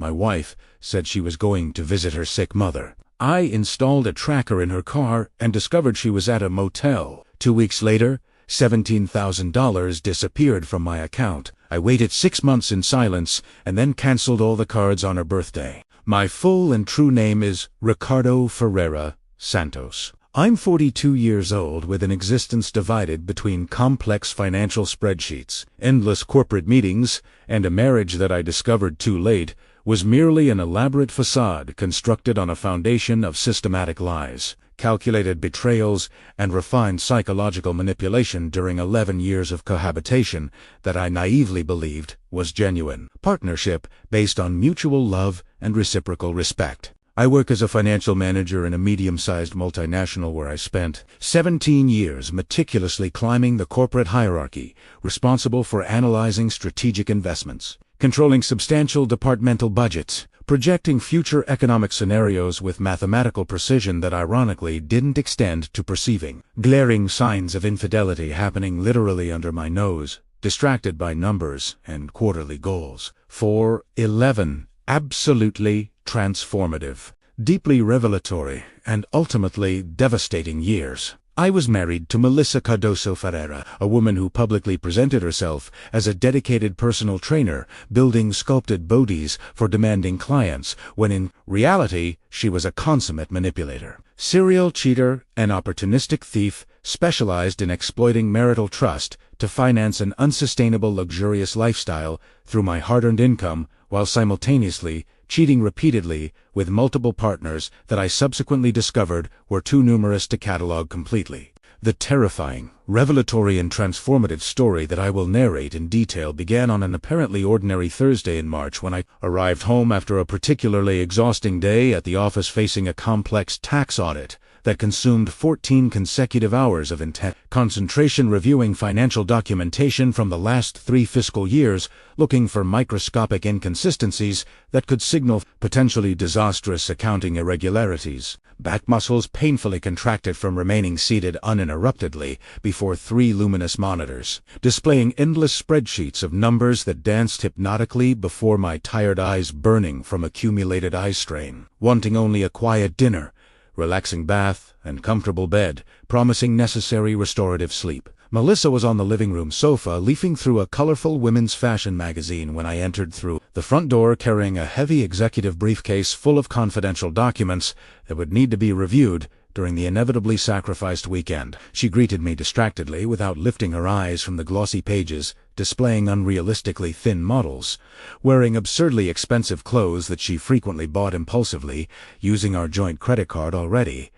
My wife said she was going to visit her sick mother. I installed a tracker in her car and discovered she was at a motel. 2 weeks later, $17,000 disappeared from my account. I waited 6 months in silence and then canceled all the cards on her birthday. My full and true name is Ricardo Ferreira Santos. I'm 42 years old with an existence divided between complex financial spreadsheets, endless corporate meetings, and a marriage that I discovered too late was merely an elaborate facade constructed on a foundation of systematic lies, calculated betrayals, and refined psychological manipulation during 11 years of cohabitation that I naively believed was genuine. Partnership based on mutual love and reciprocal respect. I work as a financial manager in a medium-sized multinational where I spent 17 years meticulously climbing the corporate hierarchy, responsible for analyzing strategic investments, controlling substantial departmental budgets, projecting future economic scenarios with mathematical precision that ironically didn't extend to perceiving glaring signs of infidelity happening literally under my nose, distracted by numbers and quarterly goals. For 11 absolutely transformative, deeply revelatory, and ultimately devastating years, I was married to Melissa Cardoso Ferreira, a woman who publicly presented herself as a dedicated personal trainer, building sculpted bodies for demanding clients, when in reality she was a consummate manipulator, serial cheater, and opportunistic thief specialized in exploiting marital trust to finance an unsustainable luxurious lifestyle through my hard-earned income, while simultaneously cheating repeatedly with multiple partners that I subsequently discovered were too numerous to catalog completely. The terrifying, revelatory, and transformative story that I will narrate in detail began on an apparently ordinary Thursday in March when I arrived home after a particularly exhausting day at the office facing a complex tax audit that consumed 14 consecutive hours of intense concentration reviewing financial documentation from the last 3 fiscal years, looking for microscopic inconsistencies that could signal potentially disastrous accounting irregularities. Back muscles painfully contracted from remaining seated uninterruptedly before 3 luminous monitors, displaying endless spreadsheets of numbers that danced hypnotically before my tired eyes, burning from accumulated eye strain, wanting only a quiet dinner, relaxing bath, and comfortable bed, promising necessary restorative sleep. Melissa was on the living room sofa leafing through a colorful women's fashion magazine when I entered through the front door carrying a heavy executive briefcase full of confidential documents that would need to be reviewed during the inevitably sacrificed weekend. She greeted me distractedly without lifting her eyes from the glossy pages, displaying unrealistically thin models, wearing absurdly expensive clothes that she frequently bought impulsively, using our joint credit card already,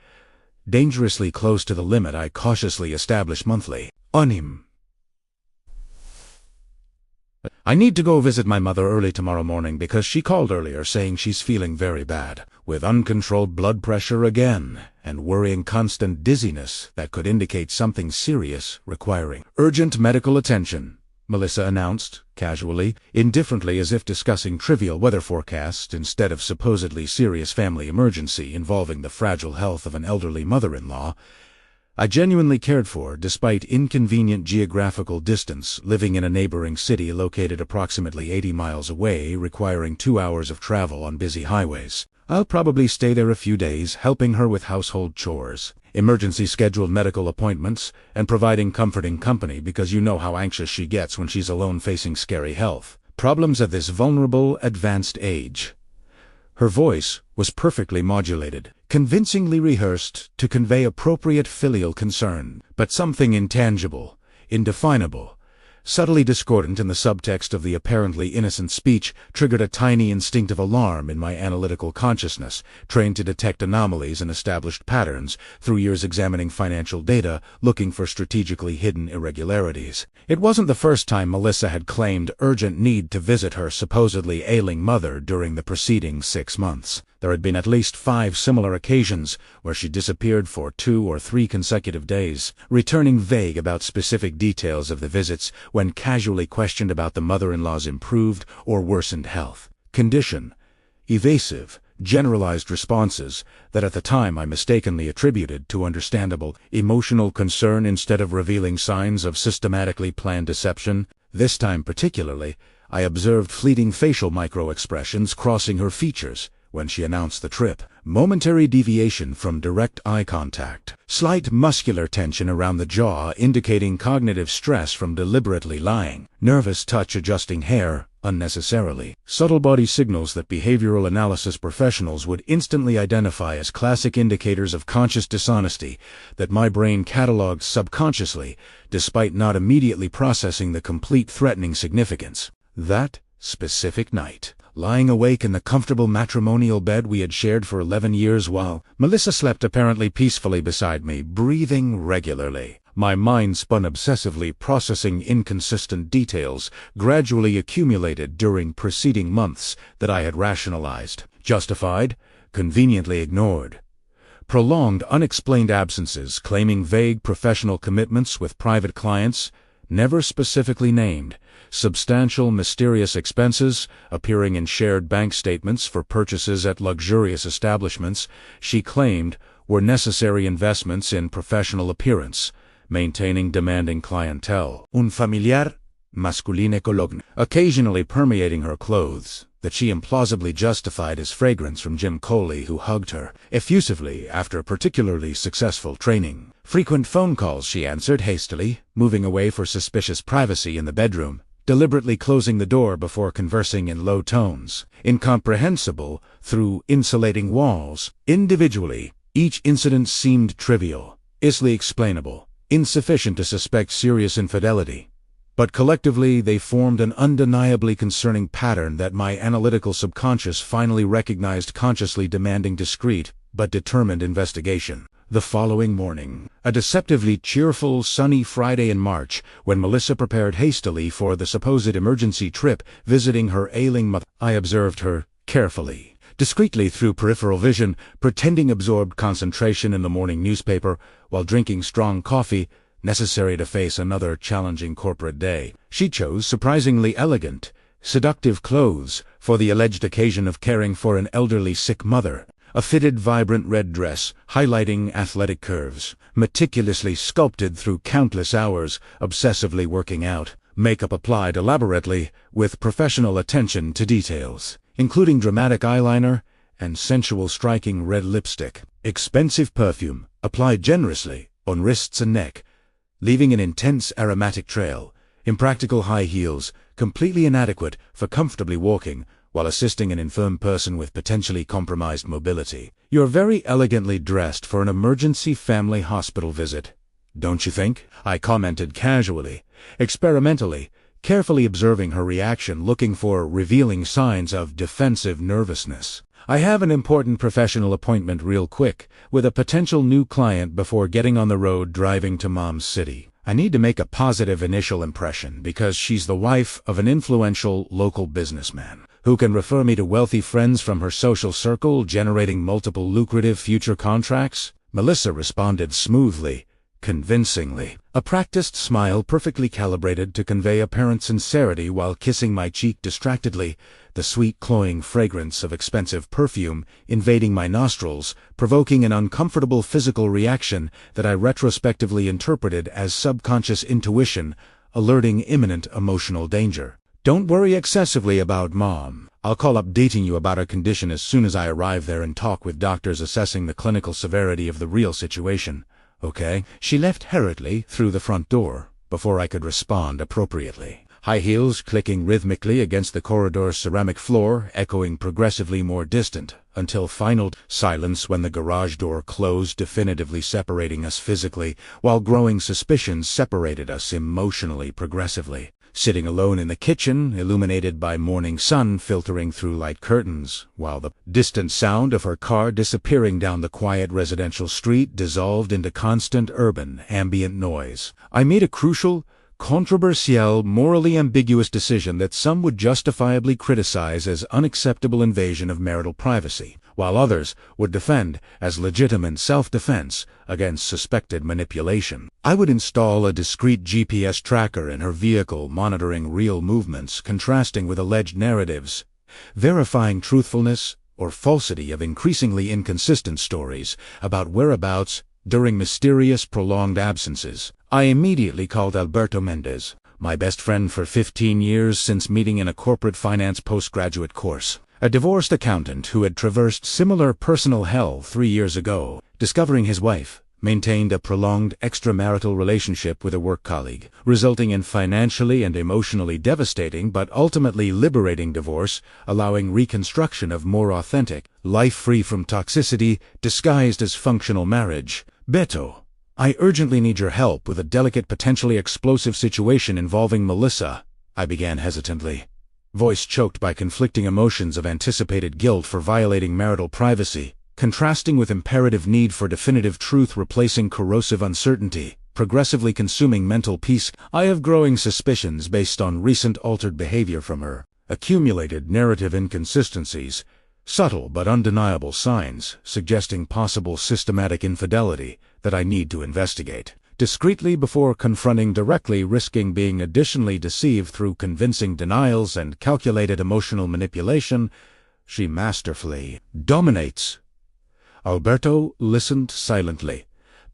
dangerously close to the limit I cautiously established monthly. On him. I need to go visit my mother early tomorrow morning because she called earlier saying she's feeling very bad, with uncontrolled blood pressure again, and worrying constant dizziness that could indicate something serious requiring urgent medical attention, Melissa announced, casually, indifferently, as if discussing trivial weather forecasts instead of supposedly serious family emergency involving the fragile health of an elderly mother-in-law I genuinely cared for, despite inconvenient geographical distance, living in a neighboring city located approximately 80 miles away, requiring 2 hours of travel on busy highways. I'll probably stay there a few days, helping her with household chores, emergency scheduled medical appointments, and providing comforting company because you know how anxious she gets when she's alone facing scary health problems at this vulnerable, advanced age. Her voice was perfectly modulated, convincingly rehearsed to convey appropriate filial concern, but something intangible, indefinable, subtly discordant in the subtext of the apparently innocent speech triggered a tiny instinctive alarm in my analytical consciousness, trained to detect anomalies and established patterns through years examining financial data, looking for strategically hidden irregularities. It wasn't the first time Melissa had claimed urgent need to visit her supposedly ailing mother during the preceding 6 months. There had been at least 5 similar occasions where she disappeared for 2 or 3 consecutive days, returning vague about specific details of the visits when casually questioned about the mother-in-law's improved or worsened health condition. Evasive, generalized responses that at the time I mistakenly attributed to understandable emotional concern instead of revealing signs of systematically planned deception. This time particularly, I observed fleeting facial micro-expressions crossing her features when she announced the trip. Momentary deviation from direct eye contact. Slight muscular tension around the jaw indicating cognitive stress from deliberately lying. Nervous touch adjusting hair unnecessarily. Subtle body signals that behavioral analysis professionals would instantly identify as classic indicators of conscious dishonesty that my brain cataloged subconsciously, despite not immediately processing the complete threatening significance. That specific night, lying awake in the comfortable matrimonial bed we had shared for 11 years while Melissa slept apparently peacefully beside me, breathing regularly. My mind spun obsessively, processing inconsistent details gradually accumulated during preceding months that I had rationalized, justified, conveniently ignored. Prolonged, unexplained absences, claiming vague professional commitments with private clients, never specifically named. Substantial, mysterious expenses, appearing in shared bank statements for purchases at luxurious establishments, she claimed were necessary investments in professional appearance, maintaining demanding clientele. Un familiar masculine cologne, occasionally permeating her clothes, that she implausibly justified as fragrance from Jim Coley, who hugged her effusively after particularly successful training. Frequent phone calls she answered hastily, moving away for suspicious privacy in the bedroom, deliberately closing the door before conversing in low tones. Incomprehensible through insulating walls. Individually, each incident seemed trivial, easily explainable, insufficient to suspect serious infidelity. But collectively they formed an undeniably concerning pattern that my analytical subconscious finally recognized, consciously demanding discreet but determined investigation. The following morning, a deceptively cheerful, sunny Friday in March, when Melissa prepared hastily for the supposed emergency trip visiting her ailing mother, I observed her carefully, discreetly through peripheral vision, pretending absorbed concentration in the morning newspaper while drinking strong coffee necessary to face another challenging corporate day. She chose surprisingly elegant, seductive clothes for the alleged occasion of caring for an elderly sick mother. A fitted, vibrant red dress, highlighting athletic curves, meticulously sculpted through countless hours, obsessively working out. Makeup applied elaborately, with professional attention to details, including dramatic eyeliner and sensual striking red lipstick. Expensive perfume, applied generously, on wrists and neck, leaving an intense aromatic trail. Impractical high heels, completely inadequate for comfortably walking, while assisting an infirm person with potentially compromised mobility. You're very elegantly dressed for an emergency family hospital visit, don't you think? I commented casually, experimentally, carefully observing her reaction, looking for revealing signs of defensive nervousness. I have an important professional appointment real quick, with a potential new client before getting on the road driving to Mom's city. I need to make a positive initial impression because she's the wife of an influential local businessman who can refer me to wealthy friends from her social circle, generating multiple lucrative future contracts. Melissa responded smoothly, convincingly, a practiced smile perfectly calibrated to convey apparent sincerity while kissing my cheek distractedly, the sweet cloying fragrance of expensive perfume invading my nostrils, provoking an uncomfortable physical reaction that I retrospectively interpreted as subconscious intuition, alerting imminent emotional danger. Don't worry excessively about Mom. I'll call updating you about her condition as soon as I arrive there and talk with doctors assessing the clinical severity of the real situation. Okay? She left hurriedly through the front door before I could respond appropriately. High heels clicking rhythmically against the corridor's ceramic floor, echoing progressively more distant, until final silence when the garage door closed, definitively separating us physically, while growing suspicions separated us emotionally progressively. Sitting alone in the kitchen, illuminated by morning sun filtering through light curtains, while the distant sound of her car disappearing down the quiet residential street dissolved into constant urban ambient noise, I made a crucial, controversial, morally ambiguous decision that some would justifiably criticize as unacceptable invasion of marital privacy, while others would defend as legitimate self-defense against suspected manipulation. I would install a discreet GPS tracker in her vehicle, monitoring real movements, contrasting with alleged narratives, verifying truthfulness or falsity of increasingly inconsistent stories about whereabouts during mysterious prolonged absences. I immediately called Alberto Mendez, my best friend for 15 years since meeting in a corporate finance postgraduate course. A divorced accountant who had traversed similar personal hell 3 years ago, discovering his wife maintained a prolonged extramarital relationship with a work colleague, resulting in financially and emotionally devastating but ultimately liberating divorce, allowing reconstruction of more authentic, life free from toxicity, disguised as functional marriage. Beto, I urgently need your help with a delicate, potentially explosive situation involving Melissa, I began hesitantly, voice choked by conflicting emotions of anticipated guilt for violating marital privacy, contrasting with imperative need for definitive truth replacing corrosive uncertainty, progressively consuming mental peace. I have growing suspicions based on recent altered behavior from her, accumulated narrative inconsistencies, subtle but undeniable signs suggesting possible systematic infidelity that I need to investigate discreetly before confronting directly, risking being additionally deceived through convincing denials and calculated emotional manipulation. She masterfully dominates. Alberto listened silently,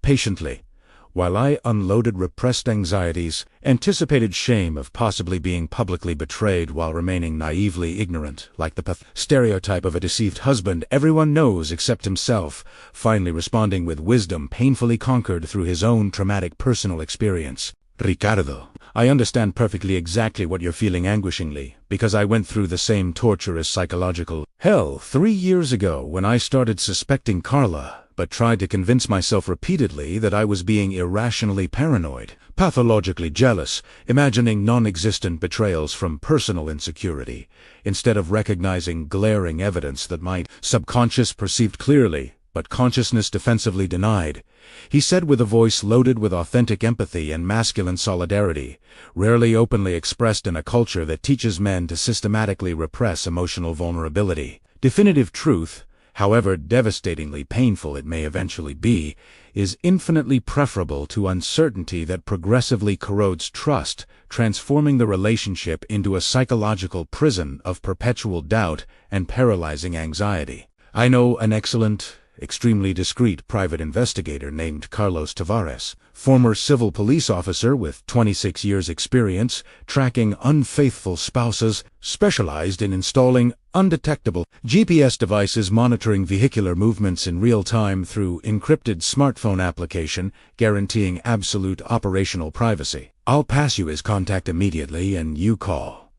patiently, while I unloaded repressed anxieties, anticipated shame of possibly being publicly betrayed while remaining naively ignorant, like the stereotype of a deceived husband everyone knows except himself, finally responding with wisdom painfully conquered through his own traumatic personal experience. Ricardo, I understand perfectly exactly what you're feeling anguishingly, because I went through the same torturous psychological hell 3 years ago when I started suspecting Carla, but tried to convince myself repeatedly that I was being irrationally paranoid, pathologically jealous, imagining non-existent betrayals from personal insecurity, instead of recognizing glaring evidence that my subconscious perceived clearly, but consciousness defensively denied. He said with a voice loaded with authentic empathy and masculine solidarity, rarely openly expressed in a culture that teaches men to systematically repress emotional vulnerability. Definitive truth, however devastatingly painful it may eventually be, is infinitely preferable to uncertainty that progressively corrodes trust, transforming the relationship into a psychological prison of perpetual doubt and paralyzing anxiety. I know an excellent, extremely discreet private investigator named Carlos Tavares, former civil police officer with 26 years' experience tracking unfaithful spouses, specialized in installing undetectable GPS devices monitoring vehicular movements in real time through encrypted smartphone application, guaranteeing absolute operational privacy. I'll pass you his contact immediately and you call.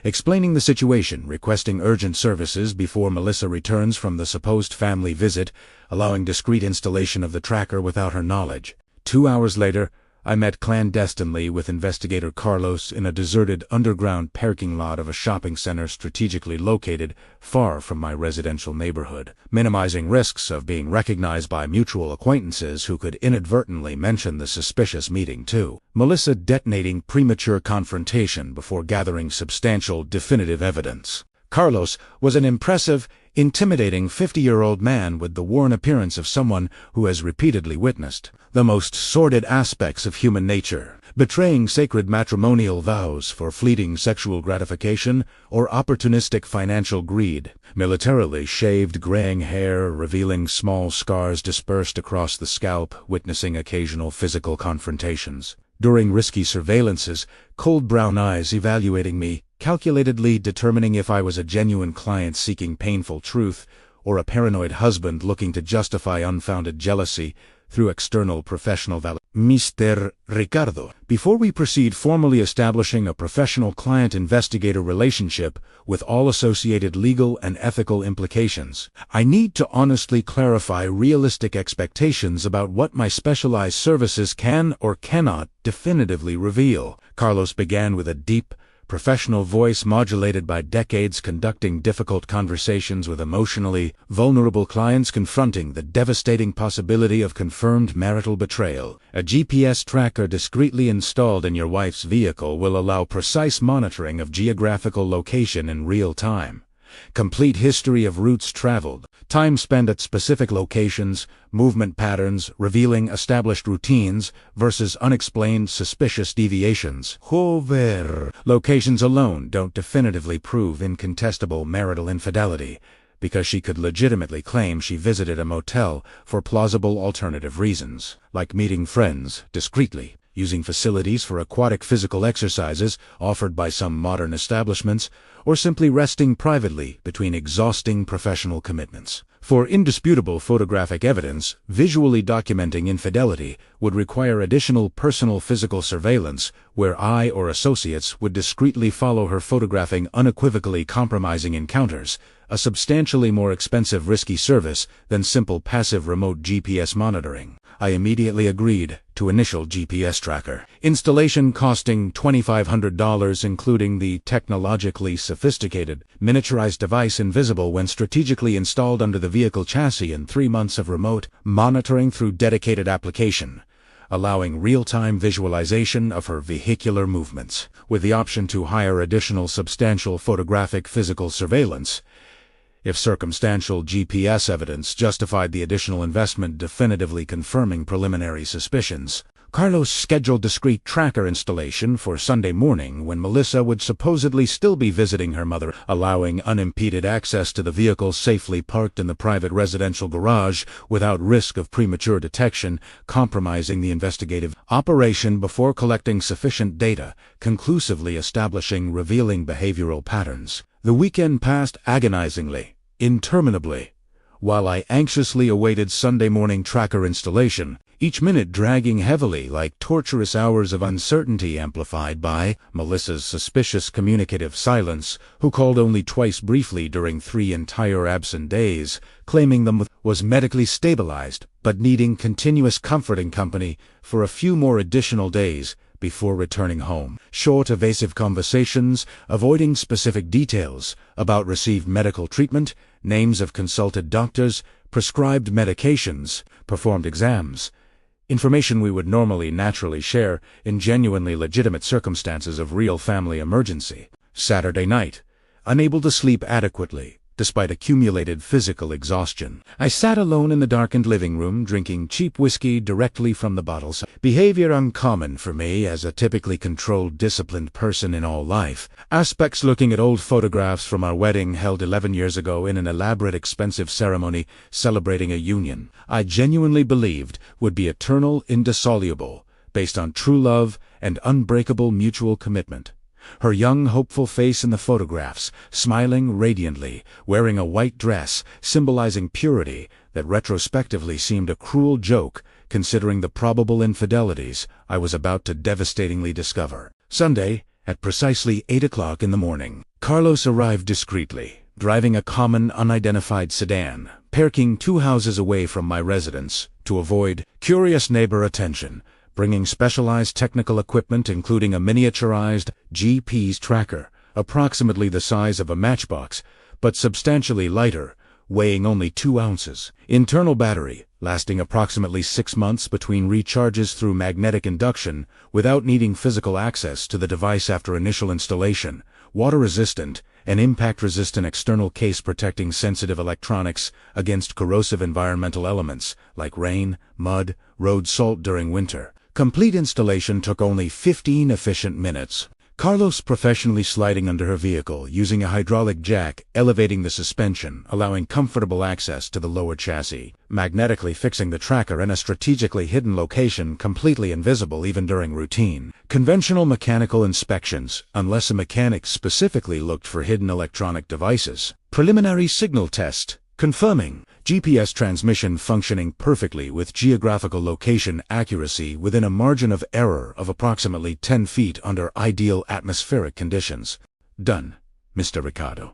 Explaining the situation, requesting urgent services before Melissa returns from the supposed family visit, allowing discreet installation of the tracker without her knowledge. 2 hours later, I met clandestinely with investigator Carlos in a deserted underground parking lot of a shopping center strategically located far from my residential neighborhood, minimizing risks of being recognized by mutual acquaintances who could inadvertently mention the suspicious meeting too. Melissa detonating premature confrontation before gathering substantial definitive evidence. Carlos was an impressive, intimidating 50-year-old man with the worn appearance of someone who has repeatedly witnessed the most sordid aspects of human nature, betraying sacred matrimonial vows for fleeting sexual gratification or opportunistic financial greed, militarily shaved graying hair revealing small scars dispersed across the scalp, witnessing occasional physical confrontations. During risky surveillances, cold brown eyes evaluating me, calculatedly determining if I was a genuine client seeking painful truth or a paranoid husband looking to justify unfounded jealousy through external professional validation. Mr. Ricardo, before we proceed formally establishing a professional client-investigator relationship with all associated legal and ethical implications, I need to honestly clarify realistic expectations about what my specialized services can or cannot definitively reveal. Carlos began with a deep, professional voice modulated by decades conducting difficult conversations with emotionally vulnerable clients confronting the devastating possibility of confirmed marital betrayal. A GPS tracker discreetly installed in your wife's vehicle will allow precise monitoring of geographical location in real time. Complete history of routes traveled, time spent at specific locations, movement patterns revealing established routines versus unexplained suspicious deviations. However, locations alone don't definitively prove incontestable marital infidelity, because she could legitimately claim she visited a motel for plausible alternative reasons, like meeting friends discreetly. using facilities for aquatic physical exercises offered by some modern establishments, or simply resting privately between exhausting professional commitments. For indisputable photographic evidence, visually documenting infidelity would require additional personal physical surveillance, where I or associates would discreetly follow her photographing unequivocally compromising encounters, a substantially more expensive risky service than simple passive remote GPS monitoring. I immediately agreed to initial GPS tracker. Installation costing $2,500, including the technologically sophisticated, miniaturized device invisible when strategically installed under the vehicle chassis, and 3 months of remote monitoring through dedicated application, allowing real-time visualization of her vehicular movements, with the option to hire additional substantial photographic physical surveillance if circumstantial GPS evidence justified the additional investment, definitively confirming preliminary suspicions. Carlos scheduled discreet tracker installation for Sunday morning when Melissa would supposedly still be visiting her mother, allowing unimpeded access to the vehicle safely parked in the private residential garage without risk of premature detection, compromising the investigative operation before collecting sufficient data, conclusively establishing revealing behavioral patterns. The weekend passed agonizingly, interminably, while I anxiously awaited Sunday morning tracker installation, each minute dragging heavily like torturous hours of uncertainty amplified by Melissa's suspicious communicative silence, who called only twice briefly during 3 entire absent days, claiming the mother was medically stabilized but needing continuous comforting company for a few more additional days before returning home. Short, evasive conversations, avoiding specific details about received medical treatment, names of consulted doctors, prescribed medications, performed exams, information we would normally naturally share in genuinely legitimate circumstances of real family emergency. Saturday night, unable to sleep adequately, despite accumulated physical exhaustion. I sat alone in the darkened living room drinking cheap whiskey directly from the bottles, behavior uncommon for me as a typically controlled, disciplined person in all life. Aspects looking at old photographs from our wedding held 11 years ago in an elaborate, expensive ceremony celebrating a union I genuinely believed would be eternal, indissoluble, based on true love and unbreakable mutual commitment. Her young, hopeful face in the photographs, smiling radiantly, wearing a white dress, symbolizing purity that retrospectively seemed a cruel joke, considering the probable infidelities I was about to devastatingly discover. Sunday, at precisely 8 o'clock in the morning, Carlos arrived discreetly, driving a common, unidentified sedan, parking 2 houses away from my residence to avoid curious neighbor attention, bringing specialized technical equipment including a miniaturized GPS tracker, approximately the size of a matchbox, but substantially lighter, weighing only 2 ounces. Internal battery, lasting approximately 6 months between recharges through magnetic induction, without needing physical access to the device after initial installation. Water-resistant and impact-resistant external case protecting sensitive electronics against corrosive environmental elements like rain, mud, road salt during winter. Complete installation took only 15 efficient minutes. Carlos professionally sliding under her vehicle using a hydraulic jack, elevating the suspension, allowing comfortable access to the lower chassis, magnetically fixing the tracker in a strategically hidden location completely invisible even during routine. Conventional mechanical inspections, unless a mechanic specifically looked for hidden electronic devices. Preliminary signal test, confirming GPS transmission functioning perfectly with geographical location accuracy within a margin of error of approximately 10 feet under ideal atmospheric conditions. Done, Mr. Ricardo.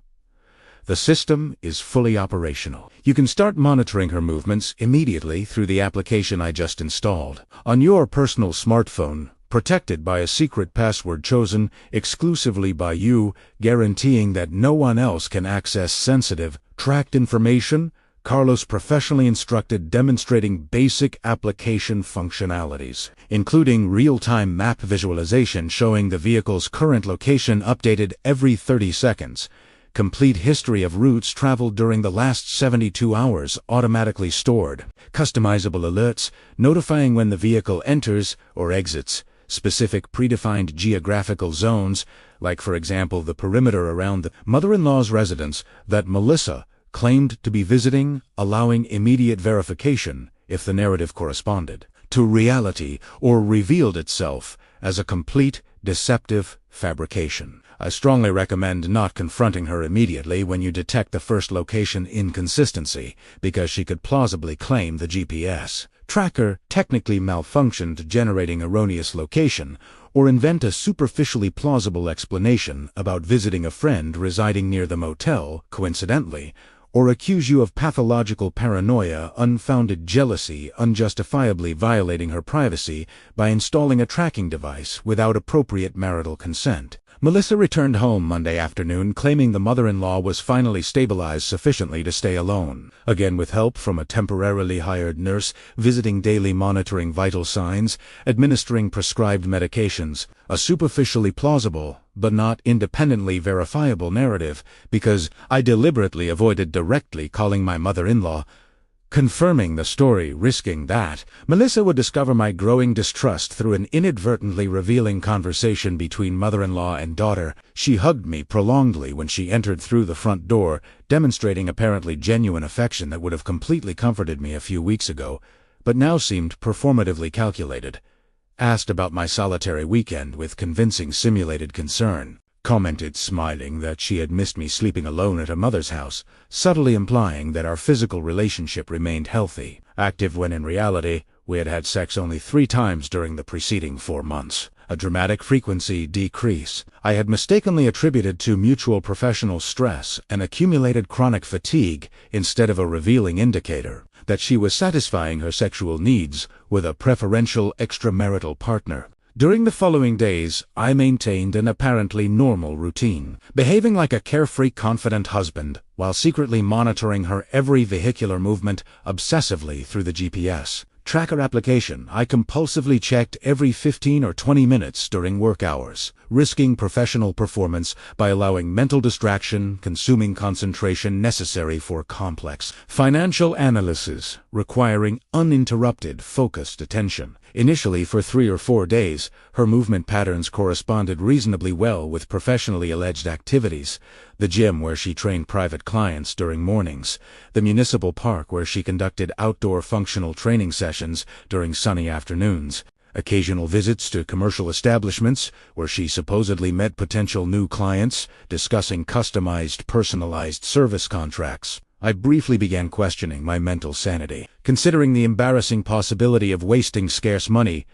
The system is fully operational. You can start monitoring her movements immediately through the application I just installed on your personal smartphone, protected by a secret password chosen exclusively by you, guaranteeing that no one else can access sensitive, tracked information. Carlos professionally instructed, demonstrating basic application functionalities, including real-time map visualization showing the vehicle's current location updated every 30 seconds, complete history of routes traveled during the last 72 hours automatically stored, customizable alerts notifying when the vehicle enters or exits specific predefined geographical zones, like for example the perimeter around the mother-in-law's residence that Melissa claimed to be visiting, allowing immediate verification if the narrative corresponded. to reality or revealed itself as a complete, deceptive fabrication. I strongly recommend not confronting her immediately when you detect the first location inconsistency, because she could plausibly claim the GPS tracker technically malfunctioned, generating erroneous location, or invent a superficially plausible explanation about visiting a friend residing near the motel, coincidentally, or accuse you of pathological paranoia, unfounded jealousy, unjustifiably violating her privacy by installing a tracking device without appropriate marital consent. Melissa returned home Monday afternoon, claiming the mother-in-law was finally stabilized sufficiently to stay alone, again with help from a temporarily hired nurse, visiting daily, monitoring vital signs, administering prescribed medications, a superficially plausible but not independently verifiable narrative, because I deliberately avoided directly calling my mother-in-law, confirming the story, risking that Melissa would discover my growing distrust through an inadvertently revealing conversation between mother-in-law and daughter. She hugged me prolongedly when she entered through the front door, demonstrating apparently genuine affection that would have completely comforted me a few weeks ago, but now seemed performatively calculated. Asked about my solitary weekend with convincing simulated concern. Commented, smiling, that she had missed me sleeping alone at her mother's house, subtly implying that our physical relationship remained healthy, active when in reality we had had sex only 3 times during the preceding 4 months. A dramatic frequency decrease I had mistakenly attributed to mutual professional stress and accumulated chronic fatigue instead of a revealing indicator that she was satisfying her sexual needs with a preferential extramarital partner. During the following days, I maintained an apparently normal routine, behaving like a carefree, confident husband, while secretly monitoring her every vehicular movement obsessively through the GPS tracker application I compulsively checked every 15 or 20 minutes during work hours, risking professional performance by allowing mental distraction, consuming concentration necessary for complex financial analysis, requiring uninterrupted, focused attention. Initially, for 3 or 4 days, her movement patterns corresponded reasonably well with professionally alleged activities: the gym where she trained private clients during mornings, the municipal park where she conducted outdoor functional training sessions during sunny afternoons, occasional visits to commercial establishments where she supposedly met potential new clients, discussing customized, personalized service contracts. I briefly began questioning my mental sanity, considering the embarrassing possibility of wasting scarce money,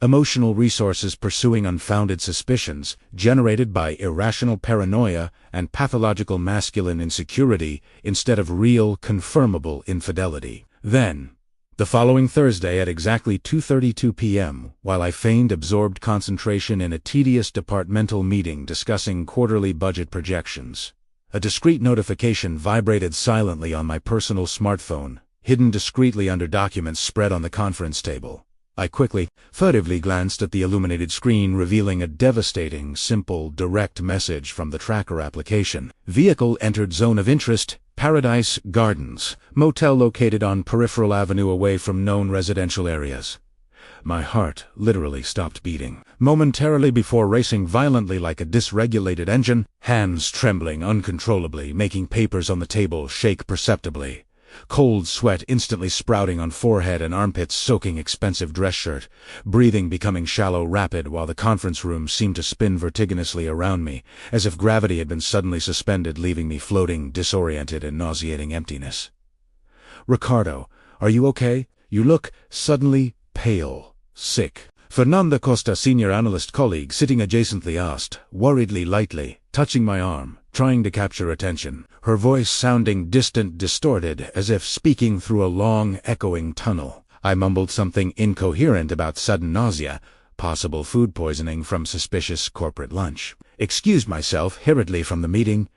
emotional resources pursuing unfounded suspicions generated by irrational paranoia and pathological masculine insecurity instead of real, confirmable infidelity. Then, the following Thursday at exactly 2:32 p.m., while I feigned absorbed concentration in a tedious departmental meeting discussing quarterly budget projections, a discreet notification vibrated silently on my personal smartphone, hidden discreetly under documents spread on the conference table. I quickly, furtively glanced at the illuminated screen, revealing a devastating, simple, direct message from the tracker application. Vehicle entered zone of interest, Paradise Gardens, motel located on Peripheral Avenue away from known residential areas. My heart literally stopped beating, momentarily before racing violently like a dysregulated engine, hands trembling uncontrollably, making papers on the table shake perceptibly. Cold sweat instantly sprouting on forehead and armpits, soaking expensive dress shirt, breathing becoming shallow, rapid, while the conference room seemed to spin vertiginously around me, as if gravity had been suddenly suspended, leaving me floating, disoriented, in nauseating emptiness. "Ricardo, are you okay? You look suddenly pale, sick." Fernanda Costa, senior analyst colleague, sitting adjacently, asked, worriedly, lightly, touching my arm, trying to capture attention, her voice sounding distant, distorted, as if speaking through a long, echoing tunnel. I mumbled something incoherent about sudden nausea, possible food poisoning from suspicious corporate lunch. Excused myself hurriedly from the meeting,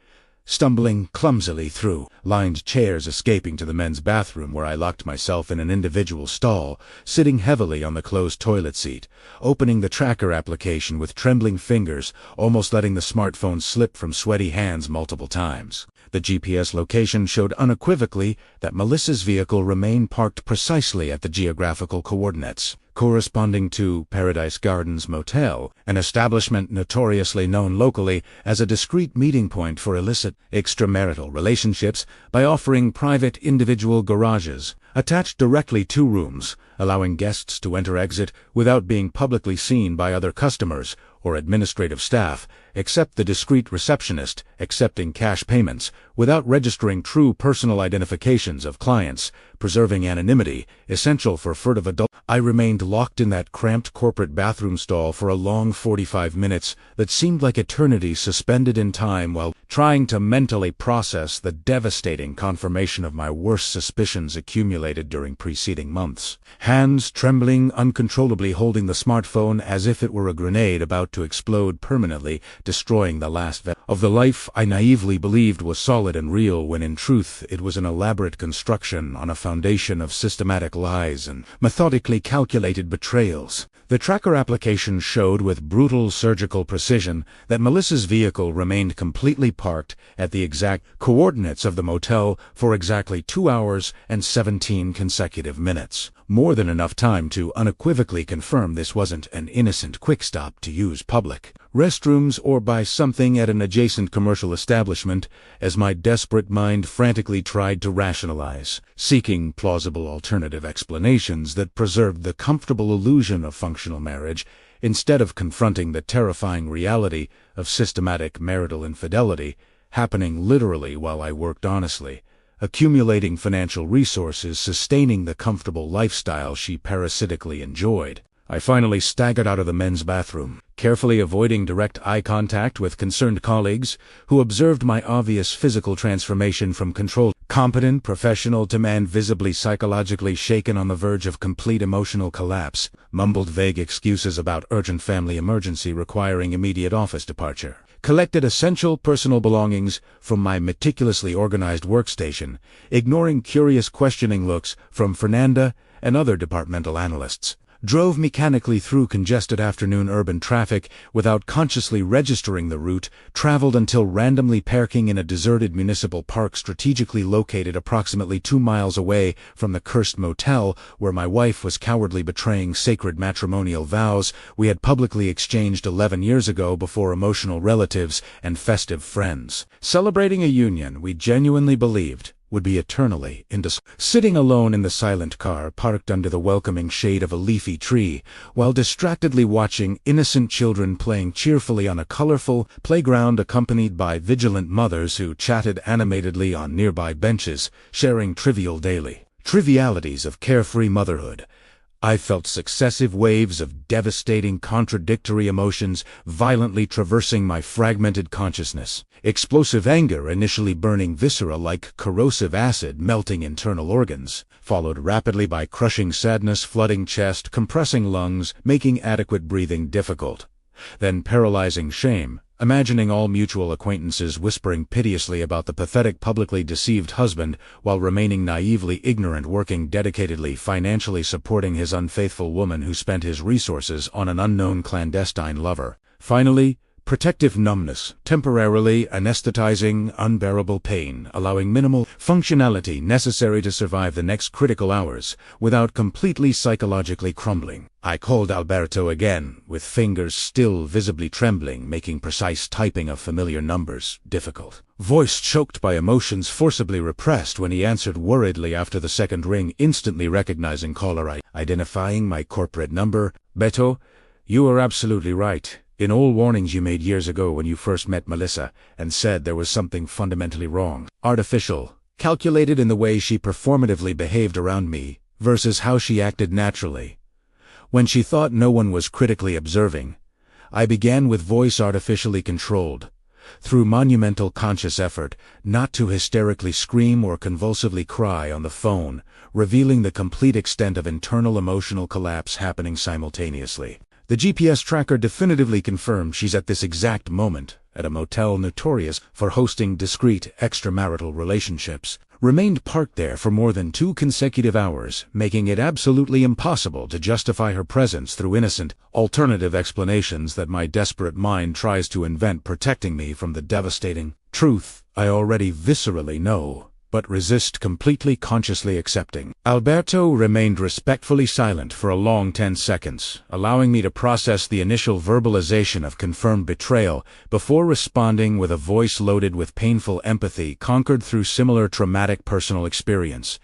stumbling clumsily through lined chairs, escaping to the men's bathroom where I locked myself in an individual stall, sitting heavily on the closed toilet seat, opening the tracker application with trembling fingers, almost letting the smartphone slip from sweaty hands multiple times. The GPS location showed unequivocally that Melissa's vehicle remained parked precisely at the geographical coordinates corresponding to Paradise Gardens Motel, an establishment notoriously known locally as a discreet meeting point for illicit extramarital relationships by offering private individual garages, attached directly to rooms, allowing guests to enter-exit without being publicly seen by other customers or administrative staff, except the discreet receptionist accepting cash payments without registering true personal identifications of clients, preserving anonymity, essential for furtive adult. I remained locked in that cramped corporate bathroom stall for a long 45 minutes that seemed like eternity suspended in time while trying to mentally process the devastating confirmation of my worst suspicions accumulated during preceding months. Hands trembling uncontrollably holding the smartphone as if it were a grenade about to explode permanently, destroying the last of the life I naively believed was solid and real when in truth it was an elaborate construction on a foundation of systematic lies and methodically calculated betrayals. The tracker application showed with brutal surgical precision that Melissa's vehicle remained completely parked at the exact coordinates of the motel for exactly 2 hours and 17 consecutive minutes. More than enough time to unequivocally confirm this wasn't an innocent quick stop to use public restrooms or buy something at an adjacent commercial establishment, as my desperate mind frantically tried to rationalize, seeking plausible alternative explanations that preserved the comfortable illusion of functional marriage, instead of confronting the terrifying reality of systematic marital infidelity happening literally while I worked honestly, accumulating financial resources, sustaining the comfortable lifestyle she parasitically enjoyed. I finally staggered out of the men's bathroom, carefully avoiding direct eye contact with concerned colleagues who observed my obvious physical transformation from controlled, competent professional to man visibly psychologically shaken on the verge of complete emotional collapse, mumbled vague excuses about urgent family emergency requiring immediate office departure, collected essential personal belongings from my meticulously organized workstation, ignoring curious questioning looks from Fernanda and other departmental analysts, drove mechanically through congested afternoon urban traffic without consciously registering the route, traveled until randomly parking in a deserted municipal park strategically located approximately 2 miles away from the cursed motel where my wife was cowardly betraying sacred matrimonial vows we had publicly exchanged 11 years ago before emotional relatives and festive friends, celebrating a union we genuinely believed would be eternally sitting alone in the silent car parked under the welcoming shade of a leafy tree, while distractedly watching innocent children playing cheerfully on a colorful playground accompanied by vigilant mothers who chatted animatedly on nearby benches, sharing trivialities of carefree motherhood. I felt successive waves of devastating, contradictory emotions violently traversing my fragmented consciousness. Explosive anger initially burning viscera like corrosive acid melting internal organs, followed rapidly by crushing sadness flooding chest, compressing lungs, making adequate breathing difficult. Then paralyzing shame, imagining all mutual acquaintances whispering piteously about the pathetic publicly deceived husband while remaining naively ignorant, working dedicatedly financially supporting his unfaithful woman who spent his resources on an unknown clandestine lover. Finally, protective numbness, temporarily anesthetizing unbearable pain, allowing minimal functionality necessary to survive the next critical hours without completely psychologically crumbling. I called Alberto again, with fingers still visibly trembling, making precise typing of familiar numbers difficult. Voice choked by emotions forcibly repressed when he answered worriedly after the second ring, instantly recognizing caller ID. Identifying my corporate number. Beto, you are absolutely right. In all warnings you made years ago when you first met Melissa and said there was something fundamentally wrong. Artificial, calculated in the way she performatively behaved around me versus how she acted naturally. When she thought no one was critically observing, I began with voice artificially controlled, through monumental conscious effort, not to hysterically scream or convulsively cry on the phone, revealing the complete extent of internal emotional collapse happening simultaneously. The GPS tracker definitively confirmed she's at this exact moment at a motel notorious for hosting discreet extramarital relationships, remained parked there for more than 2 consecutive hours, making it absolutely impossible to justify her presence through innocent, alternative explanations that my desperate mind tries to invent, protecting me from the devastating truth I already viscerally know, but resist completely consciously accepting. Alberto remained respectfully silent for a long 10 seconds, allowing me to process the initial verbalization of confirmed betrayal before responding with a voice loaded with painful empathy conquered through similar traumatic personal experience.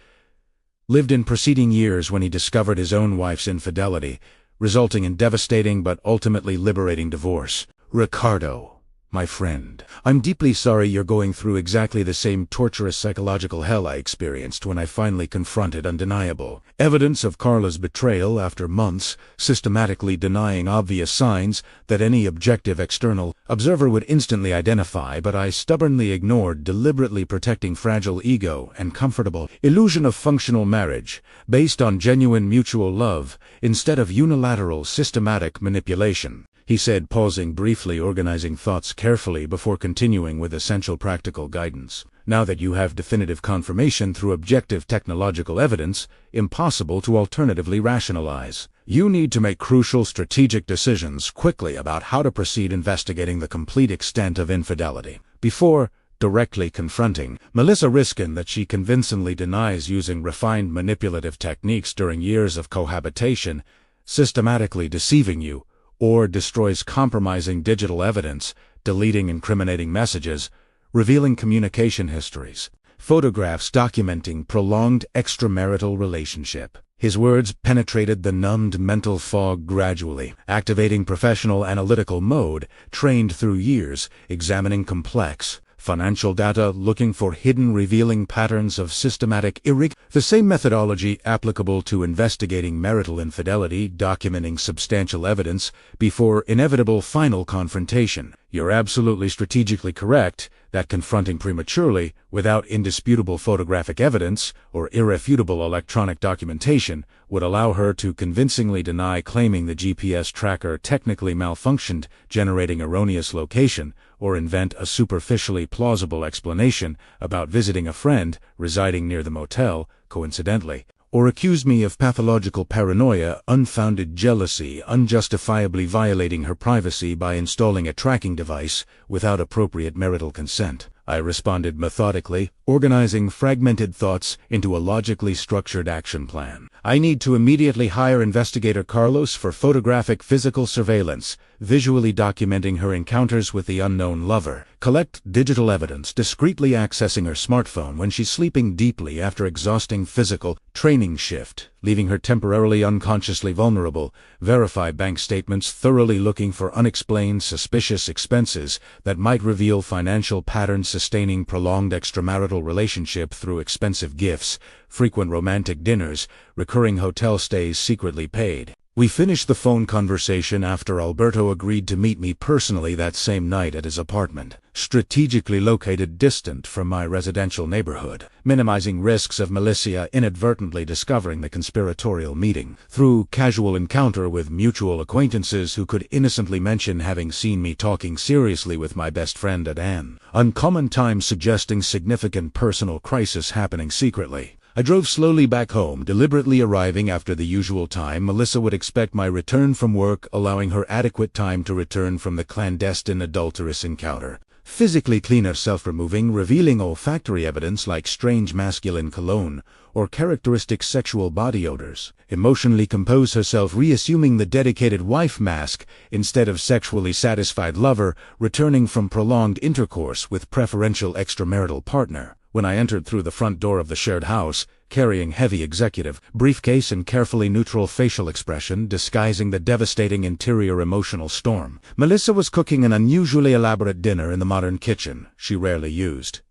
lived in preceding years when he discovered his own wife's infidelity, resulting in devastating but ultimately liberating divorce. Ricardo, my friend, I'm deeply sorry you're going through exactly the same torturous psychological hell I experienced when I finally confronted undeniable evidence of Carla's betrayal after months, systematically denying obvious signs that any objective external observer would instantly identify, but I stubbornly ignored, deliberately protecting fragile ego and comfortable illusion of functional marriage, based on genuine mutual love, instead of unilateral, systematic manipulation, he said, pausing briefly, organizing thoughts carefully before continuing with essential practical guidance. Now that you have definitive confirmation through objective technological evidence, impossible to alternatively rationalize, you need to make crucial strategic decisions quickly about how to proceed investigating the complete extent of infidelity. Before directly confronting Melissa Riskin that she convincingly denies using refined manipulative techniques during years of cohabitation, systematically deceiving you, or destroys compromising digital evidence, deleting incriminating messages, revealing communication histories, photographs documenting prolonged extramarital relationship. His words penetrated the numbed mental fog gradually, activating professional analytical mode, trained through years, examining complex financial data, looking for hidden, revealing patterns of systematic the same methodology applicable to investigating marital infidelity, documenting substantial evidence before inevitable final confrontation. You're absolutely strategically correct that confronting prematurely, without indisputable photographic evidence or irrefutable electronic documentation, would allow her to convincingly deny claiming the GPS tracker technically malfunctioned, generating erroneous location, or invent a superficially plausible explanation about visiting a friend residing near the motel, coincidentally, or accuse me of pathological paranoia, unfounded jealousy, unjustifiably violating her privacy by installing a tracking device without appropriate marital consent. I responded methodically, organizing fragmented thoughts into a logically structured action plan. I need to immediately hire investigator Carlos for photographic physical surveillance, visually documenting her encounters with the unknown lover, collect digital evidence, discreetly accessing her smartphone when she's sleeping deeply after exhausting physical training shift, leaving her temporarily unconsciously vulnerable, verify bank statements, thoroughly looking for unexplained suspicious expenses that might reveal financial patterns, sustaining prolonged extramarital relationship through expensive gifts, frequent romantic dinners, recurring hotel stays secretly paid. We finished the phone conversation after Alberto agreed to meet me personally that same night at his apartment, strategically located distant from my residential neighborhood, minimizing risks of Melissa inadvertently discovering the conspiratorial meeting through casual encounter with mutual acquaintances who could innocently mention having seen me talking seriously with my best friend at an uncommon time, suggesting significant personal crisis happening secretly. I drove slowly back home, deliberately arriving after the usual time Melissa would expect my return from work, allowing her adequate time to return from the clandestine adulterous encounter. Physically clean herself, removing, revealing olfactory evidence like strange masculine cologne or characteristic sexual body odors. Emotionally compose herself, reassuming the dedicated wife mask instead of sexually satisfied lover, returning from prolonged intercourse with preferential extramarital partner. When I entered through the front door of the shared house, carrying heavy executive briefcase and carefully neutral facial expression disguising the devastating interior emotional storm, Melissa was cooking an unusually elaborate dinner in the modern kitchen she rarely used,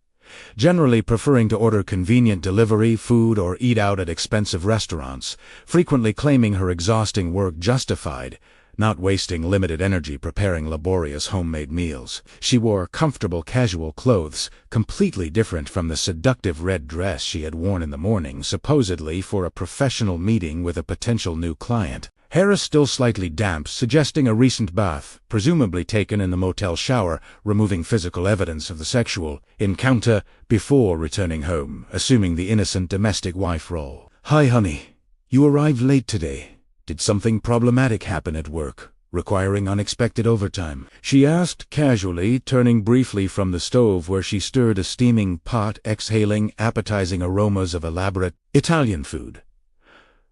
generally preferring to order convenient delivery food or eat out at expensive restaurants, frequently claiming her exhausting work justified not wasting limited energy preparing laborious homemade meals. She wore comfortable casual clothes, completely different from the seductive red dress she had worn in the morning, supposedly for a professional meeting with a potential new client. Hair still slightly damp, suggesting a recent bath, presumably taken in the motel shower, removing physical evidence of the sexual encounter before returning home, assuming the innocent domestic wife role. "Hi, honey. You arrived late today. Did something problematic happen at work, requiring unexpected overtime?" she asked casually, turning briefly from the stove where she stirred a steaming pot, exhaling appetizing aromas of elaborate Italian food.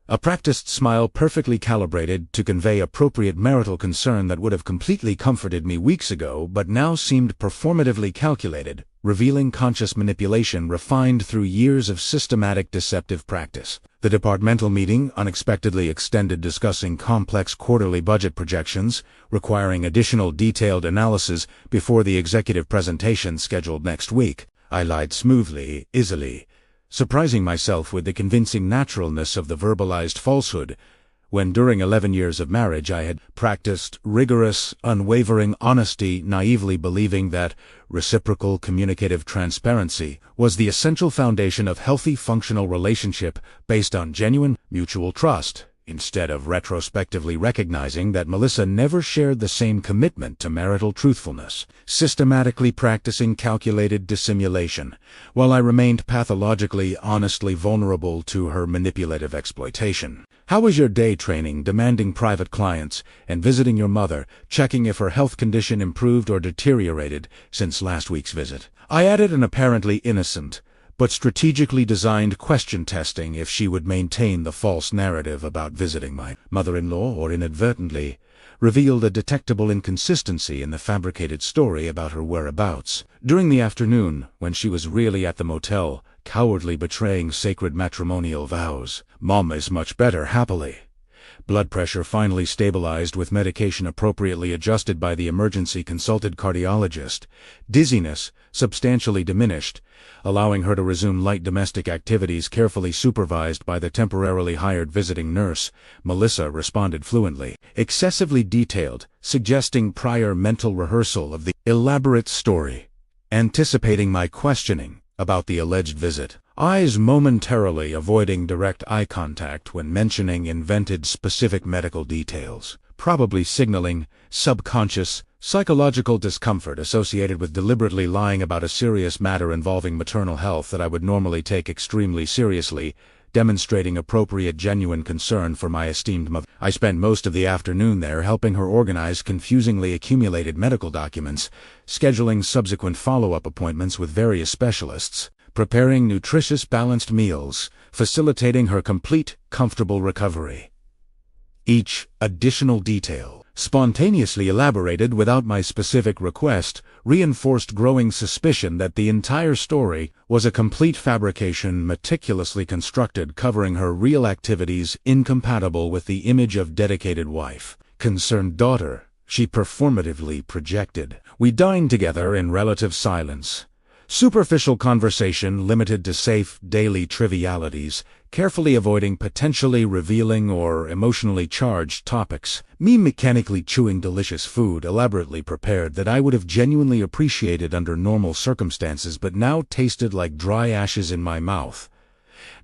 A practiced smile perfectly calibrated to convey appropriate marital concern that would have completely comforted me weeks ago but now seemed performatively calculated, revealing conscious manipulation refined through years of systematic deceptive practice. The departmental meeting unexpectedly extended, discussing complex quarterly budget projections, requiring additional detailed analysis before the executive presentation scheduled next week. I lied smoothly, easily, surprising myself with the convincing naturalness of the verbalized falsehood, when during 11 years of marriage I had practiced rigorous, unwavering honesty, naively believing that reciprocal communicative transparency was the essential foundation of healthy, functional relationship based on genuine, mutual trust, instead of retrospectively recognizing that Melissa never shared the same commitment to marital truthfulness, systematically practicing calculated dissimulation, while I remained pathologically, honestly vulnerable to her manipulative exploitation. How was your day training, demanding private clients, and visiting your mother, checking if her health condition improved or deteriorated since last week's visit? I added an apparently innocent, but strategically designed question, testing if she would maintain the false narrative about visiting my mother-in-law or inadvertently revealed a detectable inconsistency in the fabricated story about her whereabouts. During the afternoon, when she was really at the motel, cowardly betraying sacred matrimonial vows. Mom is much better, happily. Blood pressure finally stabilized with medication appropriately adjusted by the emergency consulted cardiologist. Dizziness substantially diminished, allowing her to resume light domestic activities carefully supervised by the temporarily hired visiting nurse. Melissa responded fluently, excessively detailed, suggesting prior mental rehearsal of the elaborate story, anticipating my questioning about the alleged visit. Eyes momentarily avoiding direct eye contact when mentioning invented specific medical details, probably signaling subconscious, psychological discomfort associated with deliberately lying about a serious matter involving maternal health that I would normally take extremely seriously, demonstrating appropriate genuine concern for my esteemed mother. I spent most of the afternoon there helping her organize confusingly accumulated medical documents, scheduling subsequent follow-up appointments with various specialists, preparing nutritious, balanced meals, facilitating her complete, comfortable recovery. Each additional detail, spontaneously elaborated without my specific request, reinforced growing suspicion that the entire story was a complete fabrication meticulously constructed, covering her real activities incompatible with the image of dedicated wife, concerned daughter, she performatively projected. We dined together in relative silence. Superficial conversation limited to safe, daily trivialities, carefully avoiding potentially revealing or emotionally charged topics. Me mechanically chewing delicious food elaborately prepared that I would have genuinely appreciated under normal circumstances but now tasted like dry ashes in my mouth.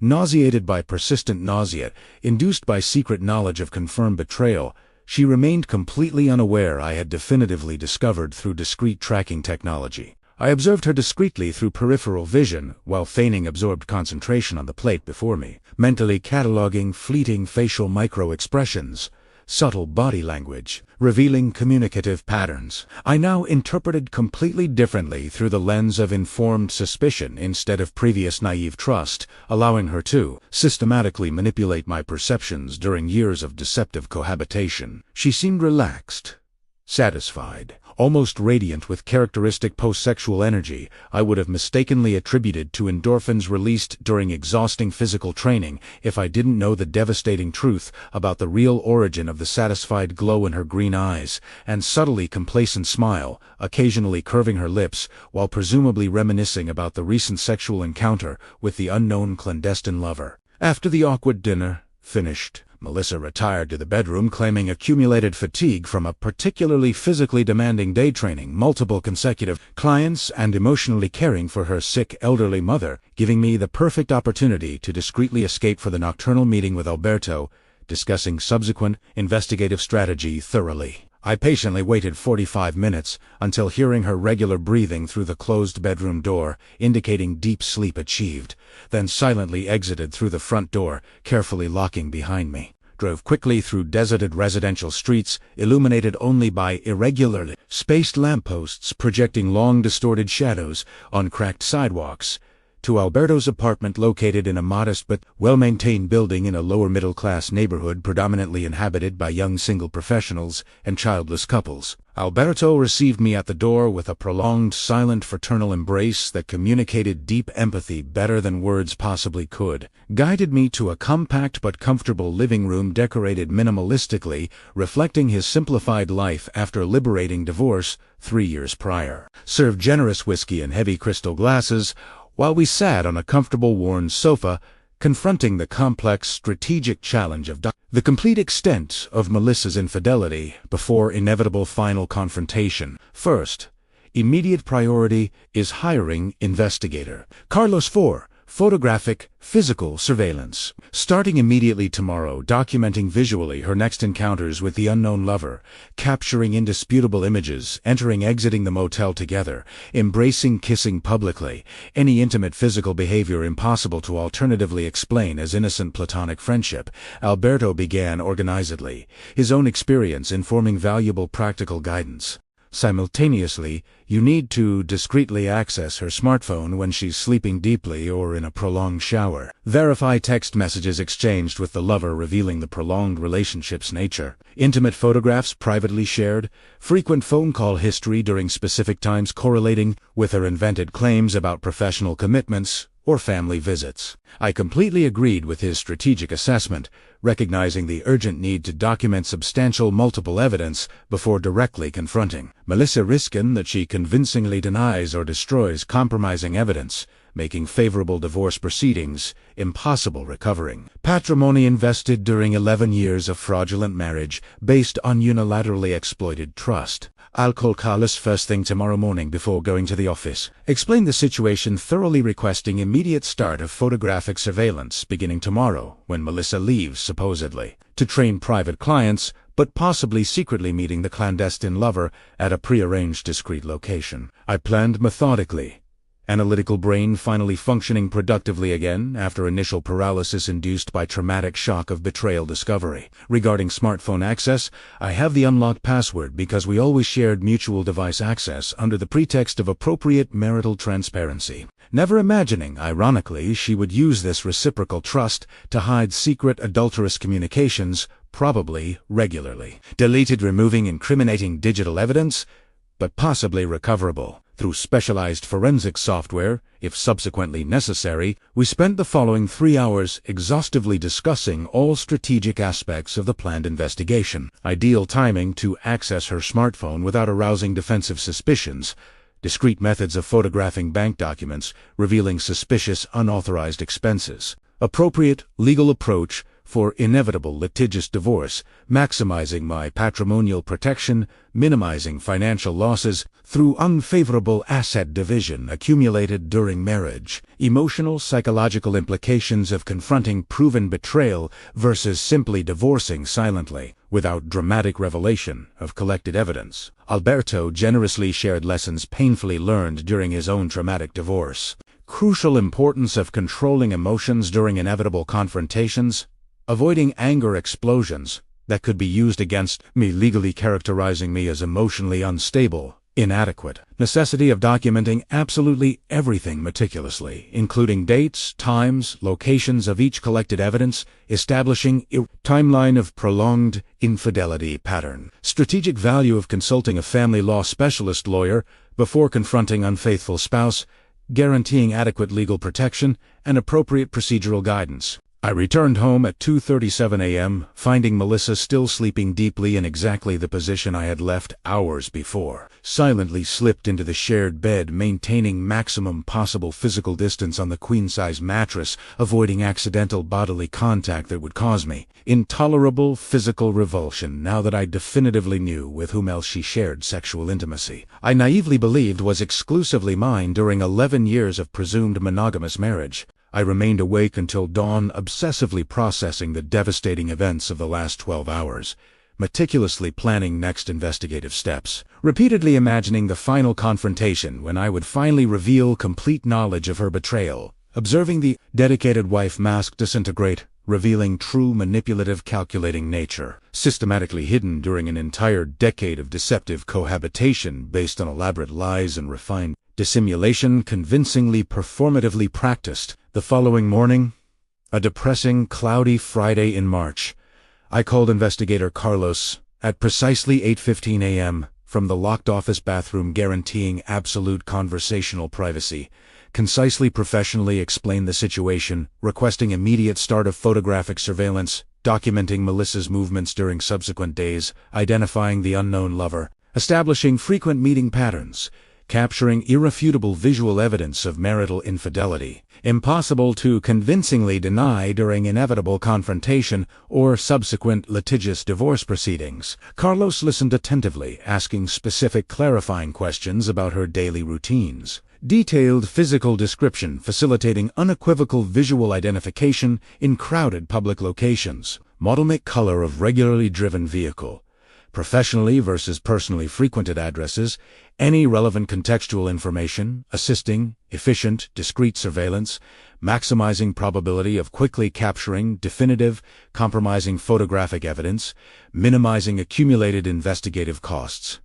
Nauseated by persistent nausea, induced by secret knowledge of confirmed betrayal, she remained completely unaware I had definitively discovered through discreet tracking technology. I observed her discreetly through peripheral vision, while feigning absorbed concentration on the plate before me, mentally cataloging fleeting facial micro-expressions, subtle body language, revealing communicative patterns. I now interpreted completely differently through the lens of informed suspicion instead of previous naive trust, allowing her to systematically manipulate my perceptions during years of deceptive cohabitation. She seemed relaxed, satisfied, almost radiant with characteristic post-sexual energy I would have mistakenly attributed to endorphins released during exhausting physical training if I didn't know the devastating truth about the real origin of the satisfied glow in her green eyes and subtly complacent smile, occasionally curving her lips while presumably reminiscing about the recent sexual encounter with the unknown clandestine lover. After the awkward dinner finished, Melissa retired to the bedroom claiming accumulated fatigue from a particularly physically demanding day training, multiple consecutive clients, and emotionally caring for her sick elderly mother, giving me the perfect opportunity to discreetly escape for the nocturnal meeting with Alberto, discussing subsequent investigative strategy thoroughly. I patiently waited 45 minutes until hearing her regular breathing through the closed bedroom door, indicating deep sleep achieved, then silently exited through the front door, carefully locking behind me. Drove quickly through deserted residential streets, illuminated only by irregularly spaced lampposts projecting long distorted shadows on cracked sidewalks, to Alberto's apartment located in a modest but well-maintained building in a lower-middle-class neighborhood predominantly inhabited by young single professionals and childless couples. Alberto received me at the door with a prolonged, silent, fraternal embrace that communicated deep empathy better than words possibly could, guided me to a compact but comfortable living room decorated minimalistically, reflecting his simplified life after liberating divorce 3 years prior, served generous whiskey in heavy crystal glasses, while we sat on a comfortable worn sofa, confronting the complex strategic challenge of the complete extent of Melissa's infidelity before inevitable final confrontation. First, immediate priority is hiring investigator. Carlos 4. Photographic, physical surveillance. Starting immediately tomorrow, documenting visually her next encounters with the unknown lover, capturing indisputable images, exiting the motel together, embracing, kissing publicly, any intimate physical behavior impossible to alternatively explain as innocent platonic friendship. Alberto began organizedly, his own experience informing valuable practical guidance. Simultaneously, you need to discreetly access her smartphone when she's sleeping deeply or in a prolonged shower. Verify text messages exchanged with the lover revealing the prolonged relationship's nature. Intimate photographs privately shared. Frequent phone call history during specific times correlating with her invented claims about professional commitments or family visits. I completely agreed with his strategic assessment, recognizing the urgent need to document substantial multiple evidence before directly confronting Melissa, risking that she convincingly denies or destroys compromising evidence, making favorable divorce proceedings impossible recovering. Patrimony invested during 11 years of fraudulent marriage based on unilaterally exploited trust. I'll call Carlos first thing tomorrow morning before going to the office. Explain the situation thoroughly, requesting immediate start of photographic surveillance beginning tomorrow when Melissa leaves, supposedly, to train private clients, but possibly secretly meeting the clandestine lover at a prearranged discreet location. I planned methodically, analytical brain finally functioning productively again after initial paralysis induced by traumatic shock of betrayal discovery. Regarding smartphone access, I have the unlocked password because we always shared mutual device access under the pretext of appropriate marital transparency. Never imagining, ironically, she would use this reciprocal trust to hide secret adulterous communications, probably regularly. Deleted, removing incriminating digital evidence, but possibly recoverable. Through specialized forensic software, if subsequently necessary, we spent the following 3 hours exhaustively discussing all strategic aspects of the planned investigation. Ideal timing to access her smartphone without arousing defensive suspicions. Discreet methods of photographing bank documents, revealing suspicious unauthorized expenses. Appropriate legal approach for inevitable litigious divorce, maximizing my patrimonial protection, minimizing financial losses through unfavorable asset division accumulated during marriage. Emotional, psychological implications of confronting proven betrayal versus simply divorcing silently, without dramatic revelation of collected evidence. Alberto generously shared lessons painfully learned during his own traumatic divorce. Crucial importance of controlling emotions during inevitable confrontations, avoiding anger explosions that could be used against me, legally characterizing me as emotionally unstable, inadequate. Necessity of documenting absolutely everything meticulously, including dates, times, locations of each collected evidence, establishing a timeline of prolonged infidelity pattern. Strategic value of consulting a family law specialist lawyer before confronting unfaithful spouse, guaranteeing adequate legal protection and appropriate procedural guidance. I returned home at 2:37 a.m., finding Melissa still sleeping deeply in exactly the position I had left hours before. Silently slipped into the shared bed, maintaining maximum possible physical distance on the queen-size mattress, avoiding accidental bodily contact that would cause me intolerable physical revulsion now that I definitively knew with whom else she shared sexual intimacy. I naively believed was exclusively mine during 11 years of presumed monogamous marriage. I remained awake until dawn, obsessively processing the devastating events of the last 12 hours, meticulously planning next investigative steps, repeatedly imagining the final confrontation when I would finally reveal complete knowledge of her betrayal, observing the dedicated wife mask disintegrate, revealing true manipulative, calculating nature, systematically hidden during an entire decade of deceptive cohabitation based on elaborate lies and refined Dissimulation convincingly performatively practiced. The following morning, a depressing, cloudy Friday in March, I called investigator Carlos at precisely 8:15 a.m. from the locked office bathroom, guaranteeing absolute conversational privacy, concisely professionally explained the situation, requesting immediate start of photographic surveillance, documenting Melissa's movements during subsequent days, identifying the unknown lover, establishing frequent meeting patterns, capturing irrefutable visual evidence of marital infidelity, impossible to convincingly deny during inevitable confrontation or subsequent litigious divorce proceedings. Carlos listened attentively, asking specific clarifying questions about her daily routines. Detailed physical description facilitating unequivocal visual identification in crowded public locations. Model, make, color of regularly driven vehicle. Professionally versus personally frequented addresses, any relevant contextual information, assisting, efficient, discrete surveillance, maximizing probability of quickly capturing definitive, compromising photographic evidence, minimizing accumulated investigative costs.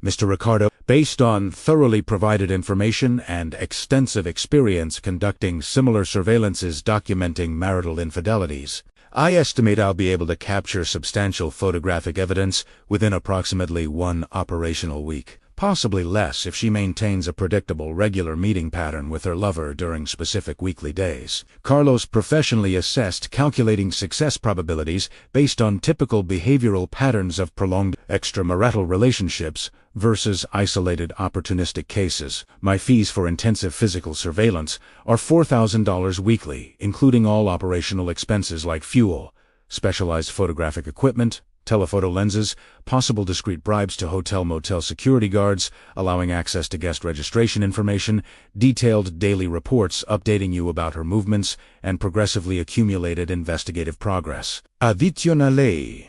Mr. Ricardo, based on thoroughly provided information and extensive experience conducting similar surveillances documenting marital infidelities, I estimate I'll be able to capture substantial photographic evidence within approximately 1 operational week, possibly less if she maintains a predictable regular meeting pattern with her lover during specific weekly days. Carlos professionally assessed calculating success probabilities based on typical behavioral patterns of prolonged extramarital relationships versus isolated opportunistic cases. My fees for intensive physical surveillance are $4,000 weekly, including all operational expenses like fuel, specialized photographic equipment, telephoto lenses, possible discreet bribes to hotel-motel security guards, allowing access to guest registration information, detailed daily reports updating you about her movements, and progressively accumulated investigative progress. Additionale,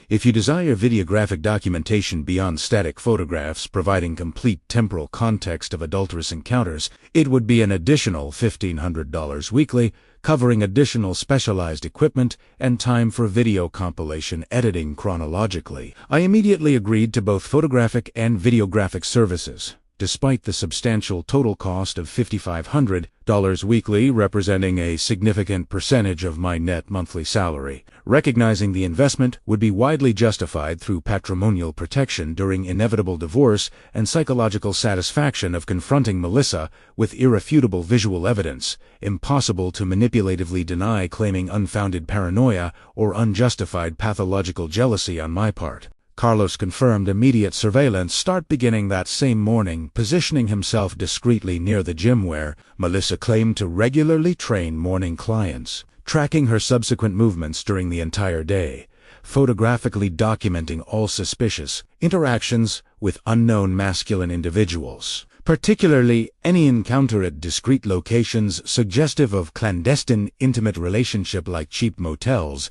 if you desire videographic documentation beyond static photographs providing complete temporal context of adulterous encounters, it would be an additional $1,500 weekly, covering additional specialized equipment and time for video compilation editing chronologically. I immediately agreed to both photographic and videographic services, despite the substantial total cost of $5,500 weekly, representing a significant percentage of my net monthly salary. Recognizing the investment would be widely justified through patrimonial protection during inevitable divorce and psychological satisfaction of confronting Melissa with irrefutable visual evidence, impossible to manipulatively deny, claiming unfounded paranoia or unjustified pathological jealousy on my part. Carlos confirmed immediate surveillance start beginning that same morning, positioning himself discreetly near the gym where Melissa claimed to regularly train morning clients, tracking her subsequent movements during the entire day, photographically documenting all suspicious interactions with unknown masculine individuals, particularly any encounter at discreet locations suggestive of clandestine intimate relationship like cheap motels,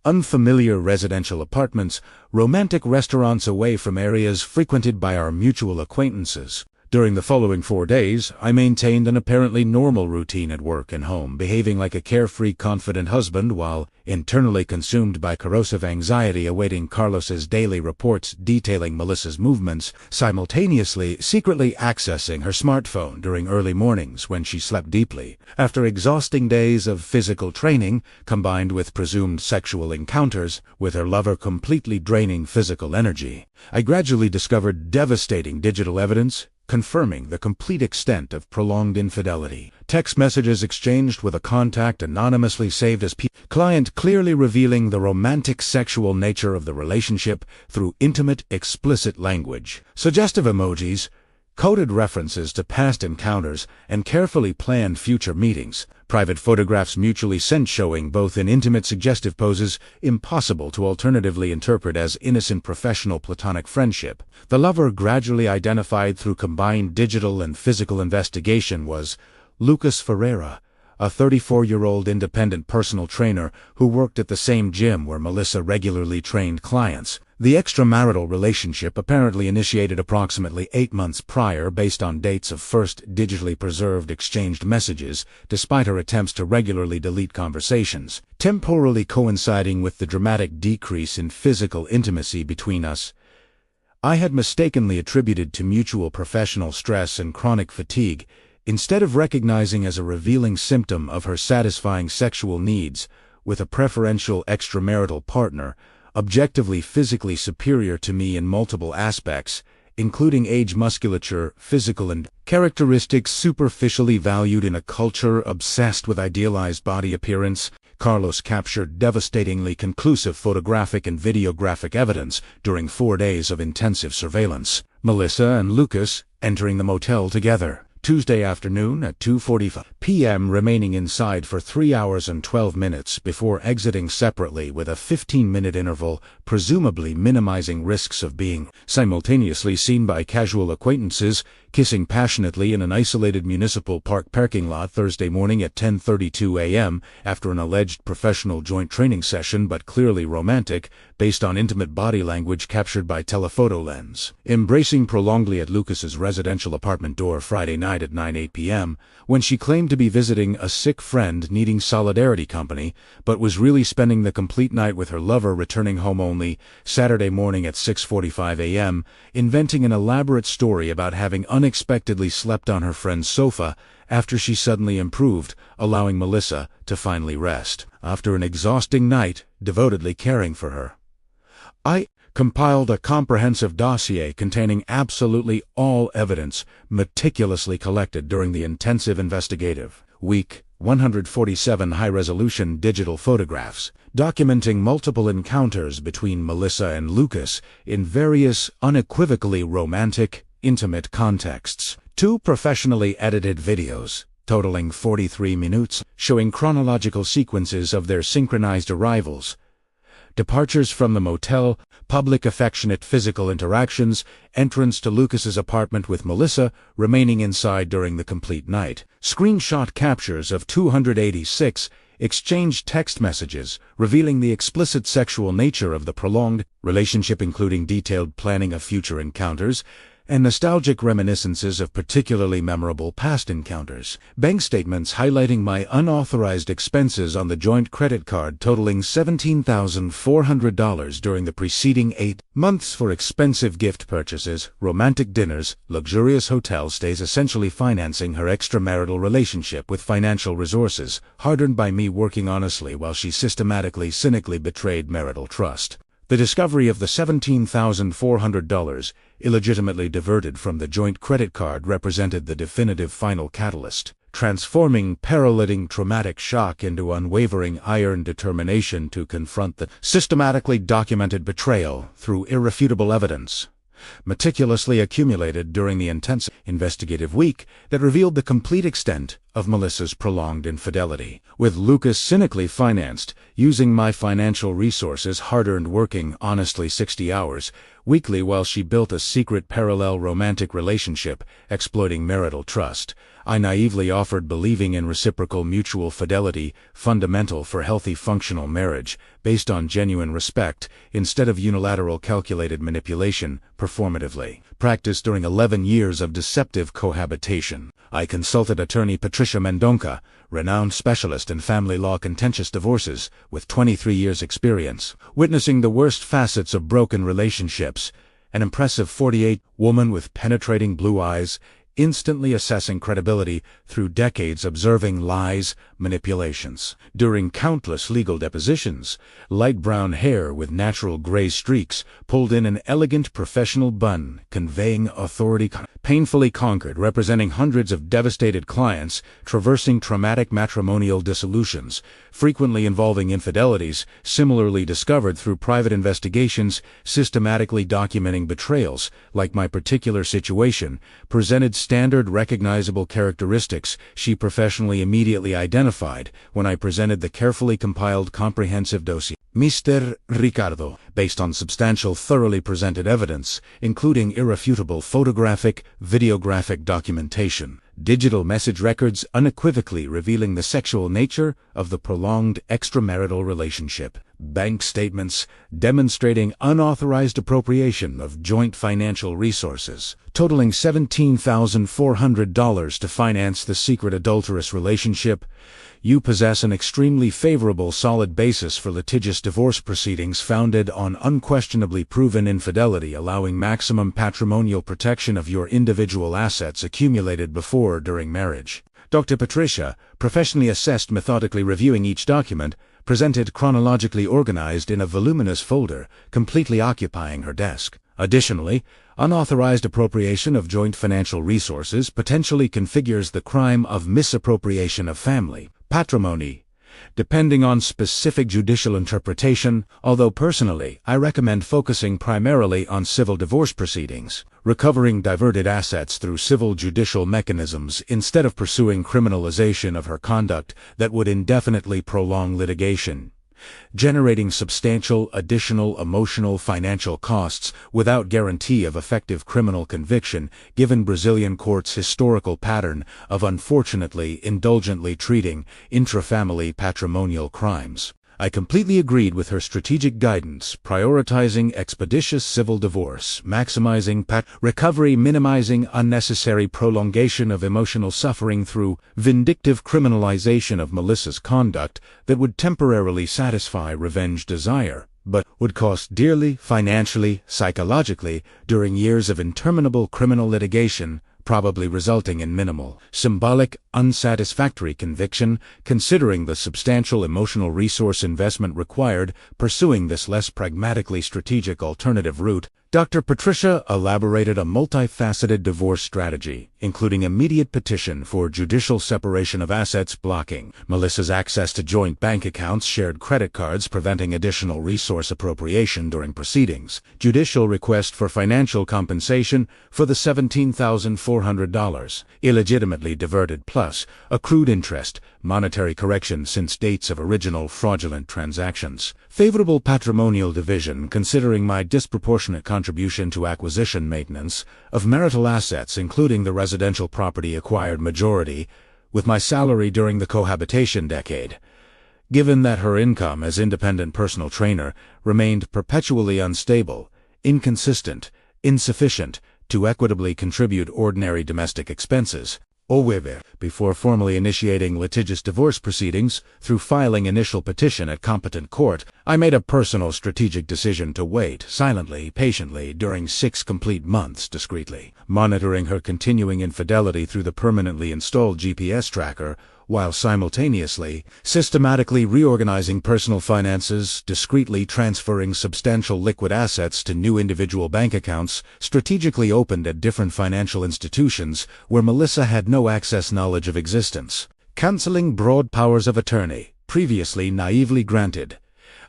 unfamiliar residential apartments, romantic restaurants away from areas frequented by our mutual acquaintances. During the following 4 days, I maintained an apparently normal routine at work and home, behaving like a carefree, confident husband while internally consumed by corrosive anxiety awaiting Carlos's daily reports detailing Melissa's movements, simultaneously secretly accessing her smartphone during early mornings when she slept deeply. After exhausting days of physical training, combined with presumed sexual encounters, with her lover completely draining physical energy, I gradually discovered devastating digital evidence confirming the complete extent of prolonged infidelity. Text messages exchanged with a contact anonymously saved as client, clearly revealing the romantic sexual nature of the relationship through intimate, explicit language. Suggestive emojis, coded references to past encounters, and carefully planned future meetings. Private photographs mutually sent showing both in intimate suggestive poses, impossible to alternatively interpret as innocent professional platonic friendship. The lover, gradually identified through combined digital and physical investigation, was Lucas Ferreira, a 34-year-old independent personal trainer who worked at the same gym where Melissa regularly trained clients. The extramarital relationship apparently initiated approximately 8 months prior based on dates of first digitally preserved exchanged messages, despite her attempts to regularly delete conversations, temporally coinciding with the dramatic decrease in physical intimacy between us. I had mistakenly attributed to mutual professional stress and chronic fatigue, instead of recognizing as a revealing symptom of her satisfying sexual needs with a preferential extramarital partner, objectively physically superior to me in multiple aspects, including age, musculature, physical and characteristics superficially valued in a culture obsessed with idealized body appearance. Carlos captured devastatingly conclusive photographic and videographic evidence during 4 days of intensive surveillance. Melissa and Lucas entering the motel together Tuesday afternoon at 2:45 p.m., remaining inside for 3 hours and 12 minutes before exiting separately with a 15-minute interval, presumably minimizing risks of being simultaneously seen by casual acquaintances, kissing passionately in an isolated municipal park parking lot Thursday morning at 10:32 a.m. after an alleged professional joint training session, but clearly romantic, based on intimate body language captured by telephoto lens. Embracing prolongedly at Lucas's residential apartment door Friday night at 9:08 p.m., when she claimed to be visiting a sick friend needing solidarity company, but was really spending the complete night with her lover returning home only Saturday morning at 6:45 a.m., inventing an elaborate story about having unexpectedly slept on her friend's sofa after she suddenly improved, allowing Melissa to finally rest after an exhausting night devotedly caring for her. I compiled a comprehensive dossier containing absolutely all evidence meticulously collected during the intensive investigative week, 147 high-resolution digital photographs, documenting multiple encounters between Melissa and Lucas in various unequivocally romantic, intimate contexts. 2 professionally edited videos, totaling 43 minutes, showing chronological sequences of their synchronized arrivals, departures from the motel, public affectionate physical interactions, entrance to Lucas's apartment with Melissa, remaining inside during the complete night. Screenshot captures of 286 exchanged text messages revealing the explicit sexual nature of the prolonged relationship, including detailed planning of future encounters and nostalgic reminiscences of particularly memorable past encounters. Bank statements highlighting my unauthorized expenses on the joint credit card totaling $17,400 during the preceding 8 months for expensive gift purchases, romantic dinners, luxurious hotel stays, essentially financing her extramarital relationship with financial resources hard-earned by me working honestly while she systematically, cynically betrayed marital trust. The discovery of the $17,400 illegitimately diverted from the joint credit card represented the definitive final catalyst, transforming paralytic traumatic shock into unwavering iron determination to confront the systematically documented betrayal through irrefutable evidence, meticulously accumulated during the intense investigative week that revealed the complete extent of Melissa's prolonged infidelity, with Lucas cynically financed, using my financial resources hard-earned, working honestly 60 hours weekly while she built a secret parallel romantic relationship, exploiting marital trust. I naively offered, believing in reciprocal mutual fidelity, fundamental for healthy functional marriage, based on genuine respect, instead of unilateral calculated manipulation, performatively practiced during 11 years of deceptive cohabitation. I consulted attorney Patricia Mendonca, renowned specialist in family law contentious divorces, with 23 years experience, witnessing the worst facets of broken relationships, an impressive 48 woman with penetrating blue eyes, instantly assessing credibility through decades observing lies, manipulations. During countless legal depositions, light brown hair with natural gray streaks pulled in an elegant professional bun, conveying authority, painfully conquered, representing hundreds of devastated clients, traversing traumatic matrimonial dissolutions, frequently involving infidelities, similarly discovered through private investigations, systematically documenting betrayals, like my particular situation, presented standard recognizable characteristics she professionally immediately identified when I presented the carefully compiled comprehensive dossier. Mr. Ricardo, based on substantial thoroughly presented evidence, including irrefutable photographic, videographic documentation, digital message records unequivocally revealing the sexual nature of the prolonged extramarital relationship. bank statements demonstrating unauthorized appropriation of joint financial resources, totaling $17,400 to finance the secret adulterous relationship. You possess an extremely favorable solid basis for litigious divorce proceedings founded on unquestionably proven infidelity, allowing maximum patrimonial protection of your individual assets accumulated before or during marriage. Dr. Patricia, professionally assessed, methodically reviewing each document, presented chronologically organized in a voluminous folder, completely occupying her desk. Additionally, unauthorized appropriation of joint financial resources potentially configures the crime of misappropriation of family patrimony, depending on specific judicial interpretation, although personally I recommend focusing primarily on civil divorce proceedings, recovering diverted assets through civil judicial mechanisms instead of pursuing criminalization of her conduct that would indefinitely prolong litigation, generating substantial additional emotional financial costs without guarantee of effective criminal conviction, given Brazilian courts' historical pattern of unfortunately indulgently treating intra-family patrimonial crimes. I completely agreed with her strategic guidance, prioritizing expeditious civil divorce, maximizing recovery, minimizing unnecessary prolongation of emotional suffering through vindictive criminalization of Melissa's conduct that would temporarily satisfy revenge desire, but would cost dearly financially, psychologically, during years of interminable criminal litigation, probably resulting in minimal, symbolic, unsatisfactory conviction, considering the substantial emotional resource investment required pursuing this less pragmatically strategic alternative route. Dr. Patricia elaborated a multifaceted divorce strategy, including immediate petition for judicial separation of assets, blocking Melissa's access to joint bank accounts, shared credit cards, preventing additional resource appropriation during proceedings, judicial request for financial compensation for the $17,400 illegitimately diverted, plus accrued interest, monetary correction since dates of original fraudulent transactions, favorable patrimonial division considering my disproportionate contribution to acquisition maintenance of marital assets, including the residential property acquired majority with my salary during the cohabitation decade, given that her income as independent personal trainer remained perpetually unstable, inconsistent, insufficient to equitably contribute ordinary domestic expenses. Before formally initiating litigious divorce proceedings through filing initial petition at competent court, I made a personal strategic decision to wait silently, patiently, during 6 complete months, discreetly, monitoring her continuing infidelity through the permanently installed GPS tracker, while simultaneously, systematically reorganizing personal finances, discreetly transferring substantial liquid assets to new individual bank accounts, strategically opened at different financial institutions where Melissa had no access knowledge of existence, canceling broad powers of attorney, previously naively granted,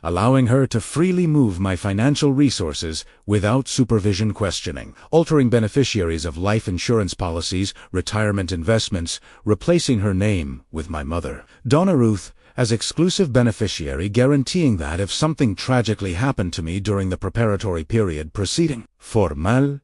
allowing her to freely move my financial resources without supervision, questioning, altering beneficiaries of life insurance policies, retirement investments, replacing her name with my mother, Donna Ruth, as exclusive beneficiary, guaranteeing that if something tragically happened to me during the preparatory period preceding formal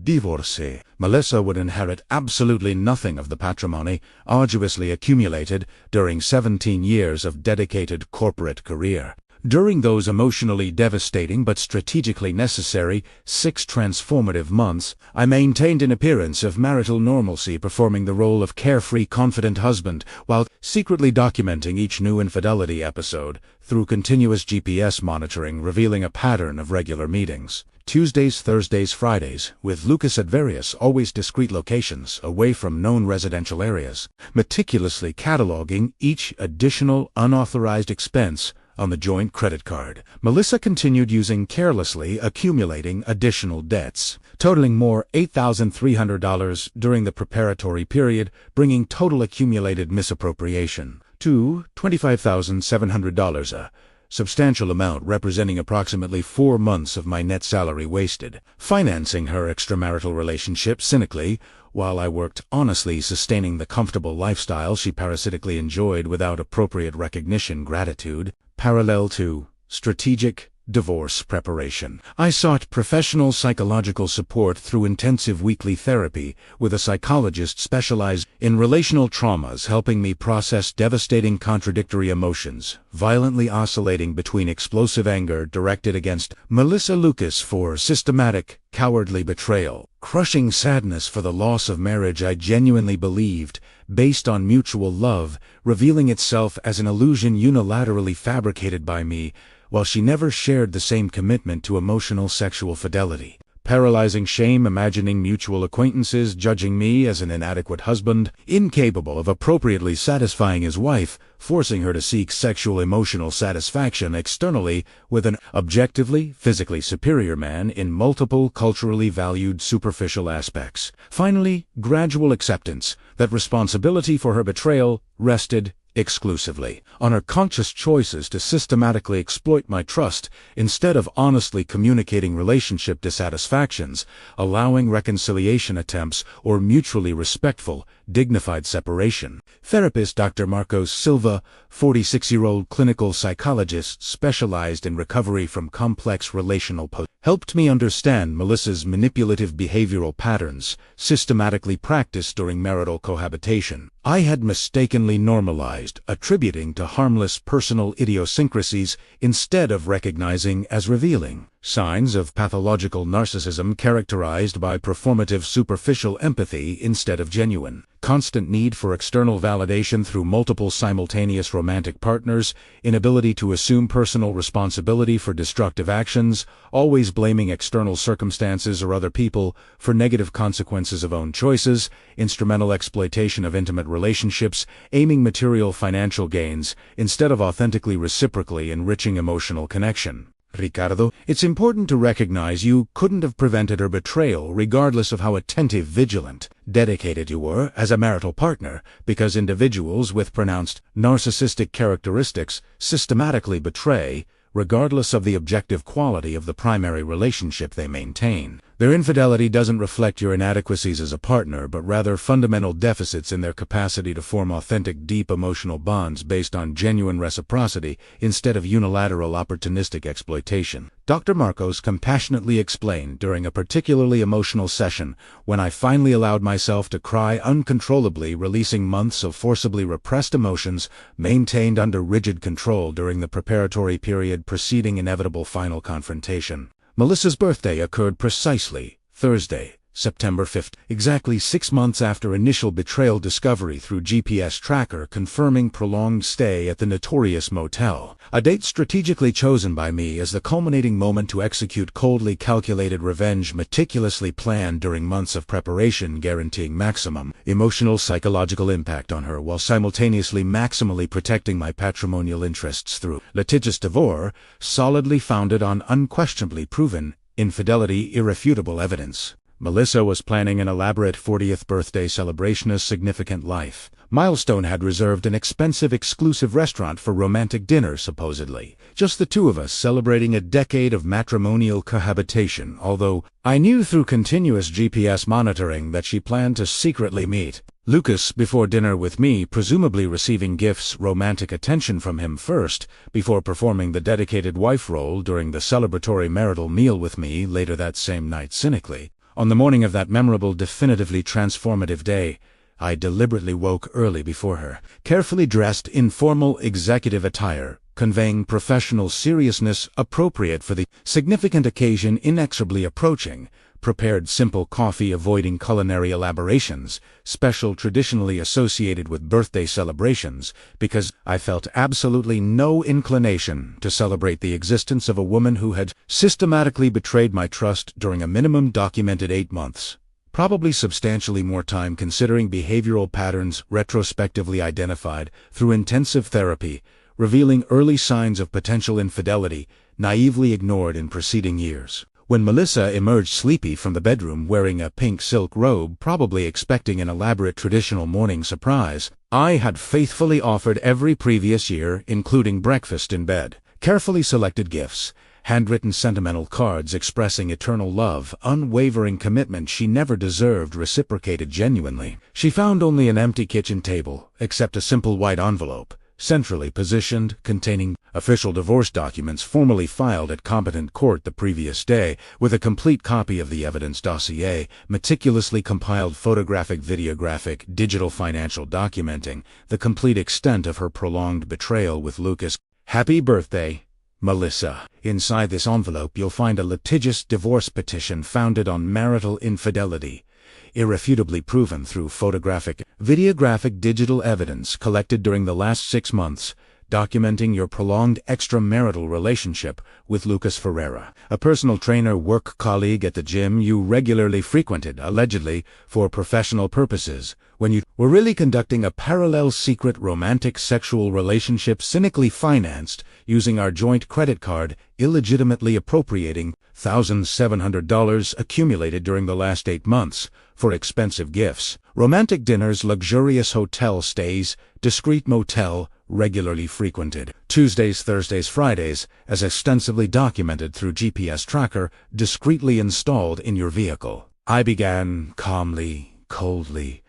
divorce, Melissa would inherit absolutely nothing of the patrimony arduously accumulated during 17 years of dedicated corporate career. During those emotionally devastating but strategically necessary 6 transformative months, I maintained an appearance of marital normalcy, performing the role of carefree, confident husband while secretly documenting each new infidelity episode through continuous GPS monitoring, revealing a pattern of regular meetings. Tuesdays, Thursdays, Fridays, with Lucas at various, always discreet locations away from known residential areas, meticulously cataloging each additional unauthorized expense on the joint credit card. Melissa continued using carelessly, accumulating additional debts, totaling more $8,300 during the preparatory period, bringing total accumulated misappropriation to $25,700, a substantial amount representing approximately 4 months of my net salary wasted, financing her extramarital relationship cynically, while I worked honestly sustaining the comfortable lifestyle she parasitically enjoyed without appropriate recognition, gratitude, parallel to strategic divorce preparation. I sought professional psychological support through intensive weekly therapy with a psychologist specialized in relational traumas, helping me process devastating contradictory emotions, violently oscillating between explosive anger directed against Melissa Lucas for systematic, cowardly betrayal, crushing sadness for the loss of marriage I genuinely believed, based on mutual love, revealing itself as an illusion unilaterally fabricated by me, while she never shared the same commitment to emotional sexual fidelity. Paralyzing shame, imagining mutual acquaintances judging me as an inadequate husband, incapable of appropriately satisfying his wife, forcing her to seek sexual emotional satisfaction externally with an objectively, physically superior man in multiple culturally valued superficial aspects. Finally, gradual acceptance that responsibility for her betrayal rested exclusively on her conscious choices to systematically exploit my trust instead of honestly communicating relationship dissatisfactions, allowing reconciliation attempts, or mutually respectful, dignified separation. Therapist Dr. Marcos Silva, 46-year-old clinical psychologist specialized in recovery from complex relational helped me understand Melissa's manipulative behavioral patterns, systematically practiced during marital cohabitation. I had mistakenly normalized, attributing to harmless personal idiosyncrasies instead of recognizing as revealing signs of pathological narcissism characterized by performative superficial empathy instead of genuine, constant need for external validation through multiple simultaneous romantic partners, inability to assume personal responsibility for destructive actions, always blaming external circumstances or other people for negative consequences of own choices, instrumental exploitation of intimate relationships, aiming material financial gains instead of authentically reciprocally enriching emotional connection. Ricardo, it's important to recognize you couldn't have prevented her betrayal regardless of how attentive, vigilant, dedicated you were as a marital partner, because individuals with pronounced narcissistic characteristics systematically betray, regardless of the objective quality of the primary relationship they maintain. Their infidelity doesn't reflect your inadequacies as a partner, but rather fundamental deficits in their capacity to form authentic, deep emotional bonds based on genuine reciprocity instead of unilateral opportunistic exploitation. Dr. Marcos compassionately explained during a particularly emotional session when I finally allowed myself to cry uncontrollably, releasing months of forcibly repressed emotions maintained under rigid control during the preparatory period preceding inevitable final confrontation. Melissa's birthday occurred precisely Thursday, September 5th, exactly 6 months after initial betrayal discovery through GPS tracker confirming prolonged stay at the notorious motel, a date strategically chosen by me as the culminating moment to execute coldly calculated revenge meticulously planned during months of preparation, guaranteeing maximum emotional psychological impact on her while simultaneously maximally protecting my patrimonial interests through litigious divorce, solidly founded on unquestionably proven infidelity, irrefutable evidence. Melissa was planning an elaborate 40th birthday celebration, a significant life milestone, had reserved an expensive exclusive restaurant for romantic dinner, supposedly. Just the two of us celebrating a decade of matrimonial cohabitation, although I knew through continuous GPS monitoring that she planned to secretly meet Lucas before dinner with me, presumably receiving gifts, romantic attention from him first, before performing the dedicated wife role during the celebratory marital meal with me later that same night. Cynically, on the morning of that memorable, definitively transformative day, I deliberately woke early before her, carefully dressed in formal executive attire, conveying professional seriousness appropriate for the significant occasion inexorably approaching, prepared simple coffee, avoiding culinary elaborations, special traditionally associated with birthday celebrations, because I felt absolutely no inclination to celebrate the existence of a woman who had systematically betrayed my trust during a minimum documented 8 months. Probably substantially more time, considering behavioral patterns retrospectively identified through intensive therapy, revealing early signs of potential infidelity naively ignored in preceding years. When Melissa emerged sleepy from the bedroom wearing a pink silk robe, probably expecting an elaborate traditional morning surprise, I had faithfully offered every previous year, including breakfast in bed, carefully selected gifts, handwritten sentimental cards expressing eternal love, unwavering commitment she never deserved reciprocated genuinely. She found only an empty kitchen table, except a simple white envelope, centrally positioned, containing Official divorce documents formally filed at competent court the previous day, with a complete copy of the evidence dossier, meticulously compiled photographic, videographic, digital financial documenting the complete extent of her prolonged betrayal with Lucas. Happy birthday, Melissa. Inside this envelope you'll find a litigious divorce petition founded on marital infidelity, irrefutably proven through photographic, videographic, digital evidence collected during the last 6 months, documenting your prolonged extramarital relationship with Lucas Ferreira, a personal trainer work colleague at the gym you regularly frequented, allegedly for professional purposes, when you were really conducting a parallel secret romantic sexual relationship cynically financed using our joint credit card, illegitimately appropriating $1,700 accumulated during the last 8 months for expensive gifts, romantic dinners, luxurious hotel stays, discreet motel, regularly frequented, Tuesdays, Thursdays, Fridays, as extensively documented through GPS tracker, discreetly installed in your vehicle. I began calmly, coldly,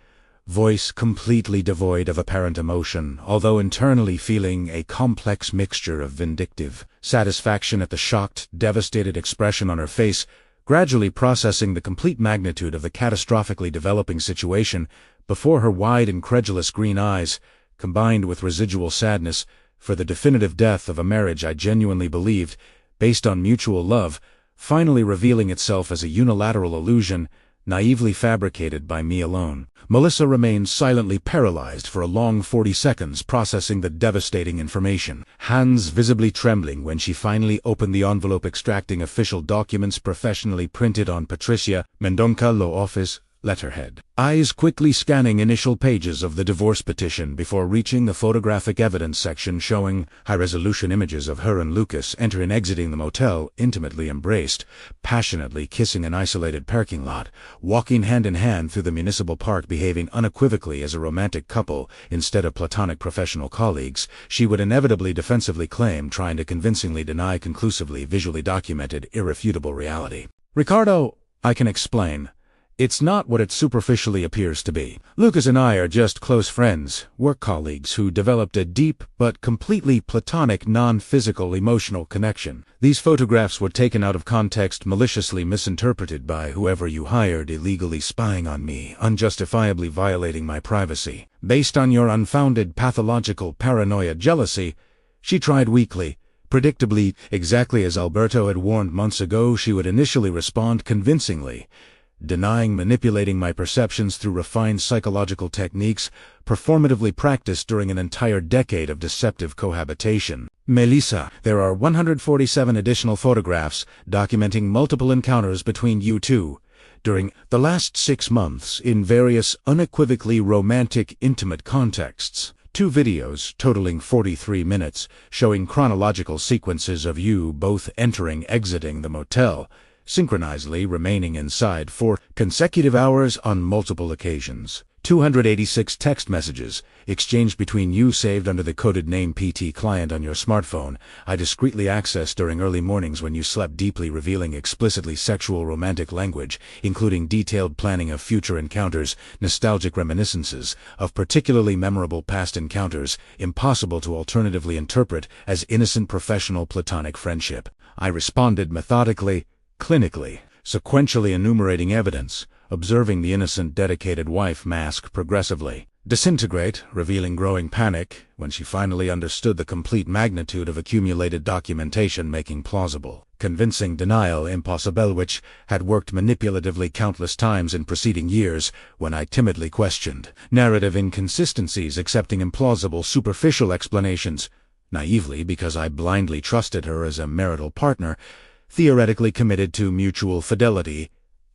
voice completely devoid of apparent emotion, although internally feeling a complex mixture of vindictive satisfaction at the shocked, devastated expression on her face, gradually processing the complete magnitude of the catastrophically developing situation before her wide, incredulous green eyes, combined with residual sadness for the definitive death of a marriage I genuinely believed, based on mutual love, finally revealing itself as a unilateral illusion, naively fabricated by me alone. Melissa remained silently paralyzed for a long 40 seconds processing the devastating information, hands visibly trembling when she finally opened the envelope extracting official documents professionally printed on Patricia Mendonca Law Office letterhead. Eyes quickly scanning initial pages of the divorce petition before reaching the photographic evidence section showing high-resolution images of her and Lucas entering and exiting the motel, intimately embraced, passionately kissing an isolated parking lot, walking hand in hand through the municipal park, behaving unequivocally as a romantic couple instead of platonic professional colleagues, she would inevitably defensively claim, trying to convincingly deny conclusively visually documented, irrefutable reality. Ricardo, I can explain. It's not what it superficially appears to be. Lucas and I are just close friends, work colleagues who developed a deep but completely platonic, non-physical emotional connection. These photographs were taken out of context, maliciously misinterpreted by whoever you hired, illegally spying on me, unjustifiably violating my privacy. Based on your unfounded pathological paranoia jealousy, she tried weakly. Predictably, exactly as Alberto had warned months ago, she would initially respond convincingly, denying manipulating my perceptions through refined psychological techniques performatively practiced during an entire decade of deceptive cohabitation. Melissa, there are 147 additional photographs documenting multiple encounters between you two during the last 6 months in various unequivocally romantic, intimate contexts. 2 videos, totaling 43 minutes, showing chronological sequences of you both entering, exiting the motel, synchronizedly remaining inside for consecutive hours on multiple occasions. 286 text messages, exchanged between you saved under the coded name PT client on your smartphone, I discreetly accessed during early mornings when you slept deeply, revealing explicitly sexual romantic language, including detailed planning of future encounters, nostalgic reminiscences of particularly memorable past encounters, impossible to alternatively interpret as innocent professional platonic friendship. I responded methodically, clinically, sequentially enumerating evidence, observing the innocent, dedicated wife mask progressively disintegrate, revealing growing panic when she finally understood the complete magnitude of accumulated documentation, making plausible, convincing denial impossible, which had worked manipulatively countless times in preceding years when I timidly questioned narrative inconsistencies, accepting implausible, superficial explanations, naively because I blindly trusted her as a marital partner, theoretically committed to mutual fidelity,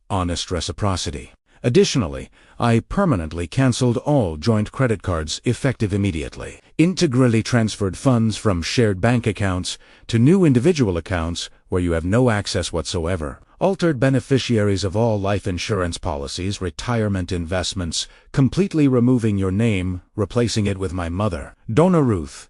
honest reciprocity. Additionally, I permanently canceled all joint credit cards effective immediately, integrally transferred funds from shared bank accounts to new individual accounts where you have no access whatsoever, altered beneficiaries of all life insurance policies, retirement investments, completely removing your name, replacing it with my mother, Donna Ruth,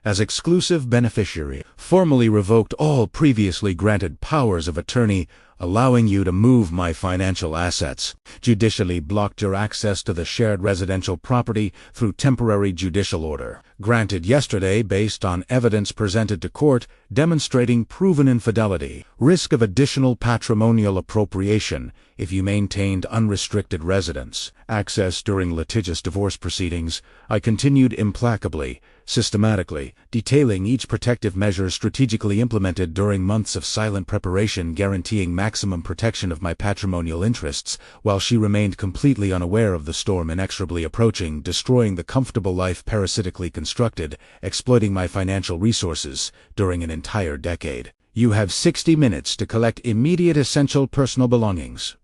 as exclusive beneficiary, formally revoked all previously granted powers of attorney allowing you to move my financial assets, judicially blocked your access to the shared residential property through temporary judicial order, granted yesterday based on evidence presented to court demonstrating proven infidelity, risk of additional patrimonial appropriation if you maintained unrestricted residence, access during litigious divorce proceedings. I continued implacably, systematically, detailing each protective measure strategically implemented during months of silent preparation, guaranteeing maximum protection of my patrimonial interests, while she remained completely unaware of the storm inexorably approaching, destroying the comfortable life parasitically constructed, exploiting my financial resources during an entire decade. You have 60 minutes to collect immediate essential personal belongings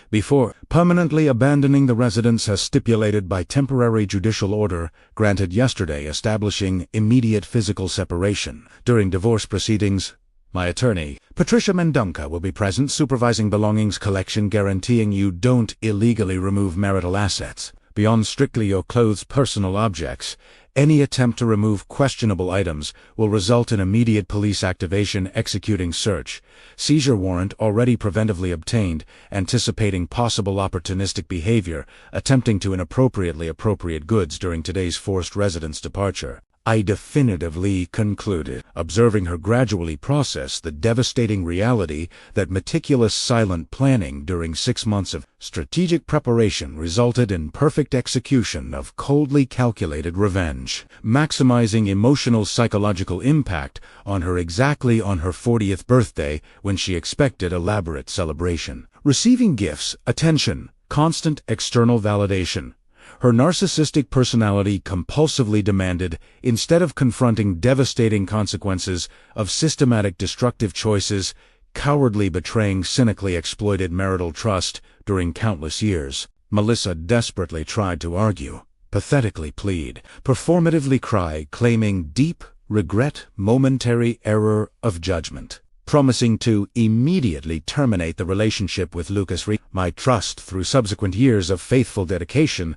before permanently abandoning the residence as stipulated by temporary judicial order granted yesterday establishing immediate physical separation. During divorce proceedings, my attorney, Patricia Mendonca, will be present supervising belongings collection, guaranteeing you don't illegally remove marital assets beyond strictly your clothes' personal objects. Any attempt to remove questionable items will result in immediate police activation, executing search, seizure warrant already preventively obtained, anticipating possible opportunistic behavior, attempting to inappropriately appropriate goods during today's forced residence departure. I definitively concluded, observing her gradually process the devastating reality that meticulous silent planning during 6 months of strategic preparation resulted in perfect execution of coldly calculated revenge, maximizing emotional psychological impact on her exactly on her 40th birthday when she expected elaborate celebration. Receiving gifts, attention, constant external validation. Her narcissistic personality compulsively demanded, instead of confronting devastating consequences of systematic destructive choices, cowardly betraying cynically exploited marital trust during countless years. Melissa desperately tried to argue, pathetically plead, performatively cry, claiming deep regret, momentary error of judgment, promising to immediately terminate the relationship with Lucas Reed, my trust through subsequent years of faithful dedication.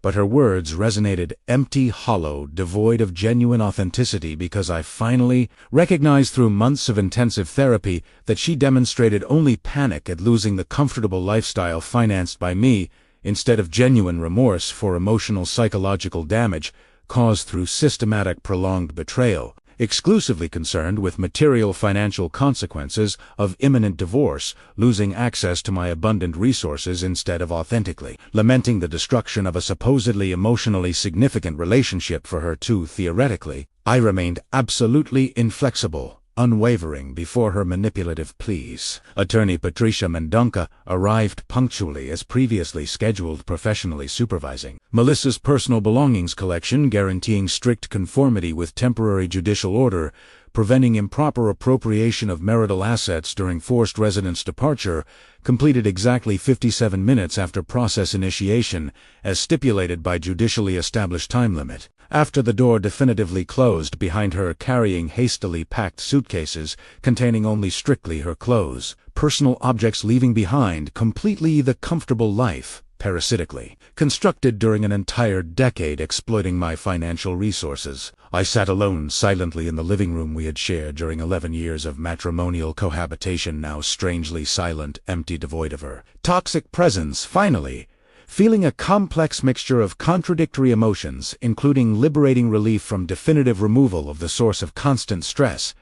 But her words resonated empty, hollow, devoid of genuine authenticity because I finally recognized through months of intensive therapy that she demonstrated only panic at losing the comfortable lifestyle financed by me instead of genuine remorse for emotional psychological damage caused through systematic prolonged betrayal, exclusively concerned with material financial consequences of imminent divorce, losing access to my abundant resources instead of authentically lamenting the destruction of a supposedly emotionally significant relationship for her too theoretically. I remained absolutely inflexible, unwavering before her manipulative pleas. Attorney Patricia Mendonca arrived punctually as previously scheduled, professionally supervising Melissa's personal belongings collection, guaranteeing strict conformity with temporary judicial order, preventing improper appropriation of marital assets during forced residence departure, completed exactly 57 minutes after process initiation, as stipulated by judicially established time limit. After the door definitively closed behind her, carrying hastily packed suitcases containing only strictly her clothes, personal objects, leaving behind completely the comfortable life, parasitically constructed during an entire decade exploiting my financial resources. I sat alone silently in the living room we had shared during 11 years of matrimonial cohabitation, now strangely silent, empty, devoid of her toxic presence, finally feeling a complex mixture of contradictory emotions, including liberating relief from definitive removal of the source of constant stress,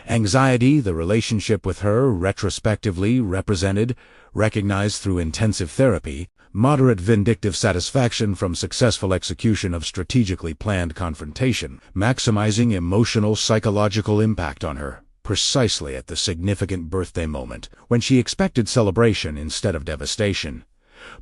anxiety the relationship with her retrospectively recognized through intensive therapy, moderate vindictive satisfaction from successful execution of strategically planned confrontation, maximizing emotional psychological impact on her, precisely at the significant birthday moment, when she expected celebration instead of devastation.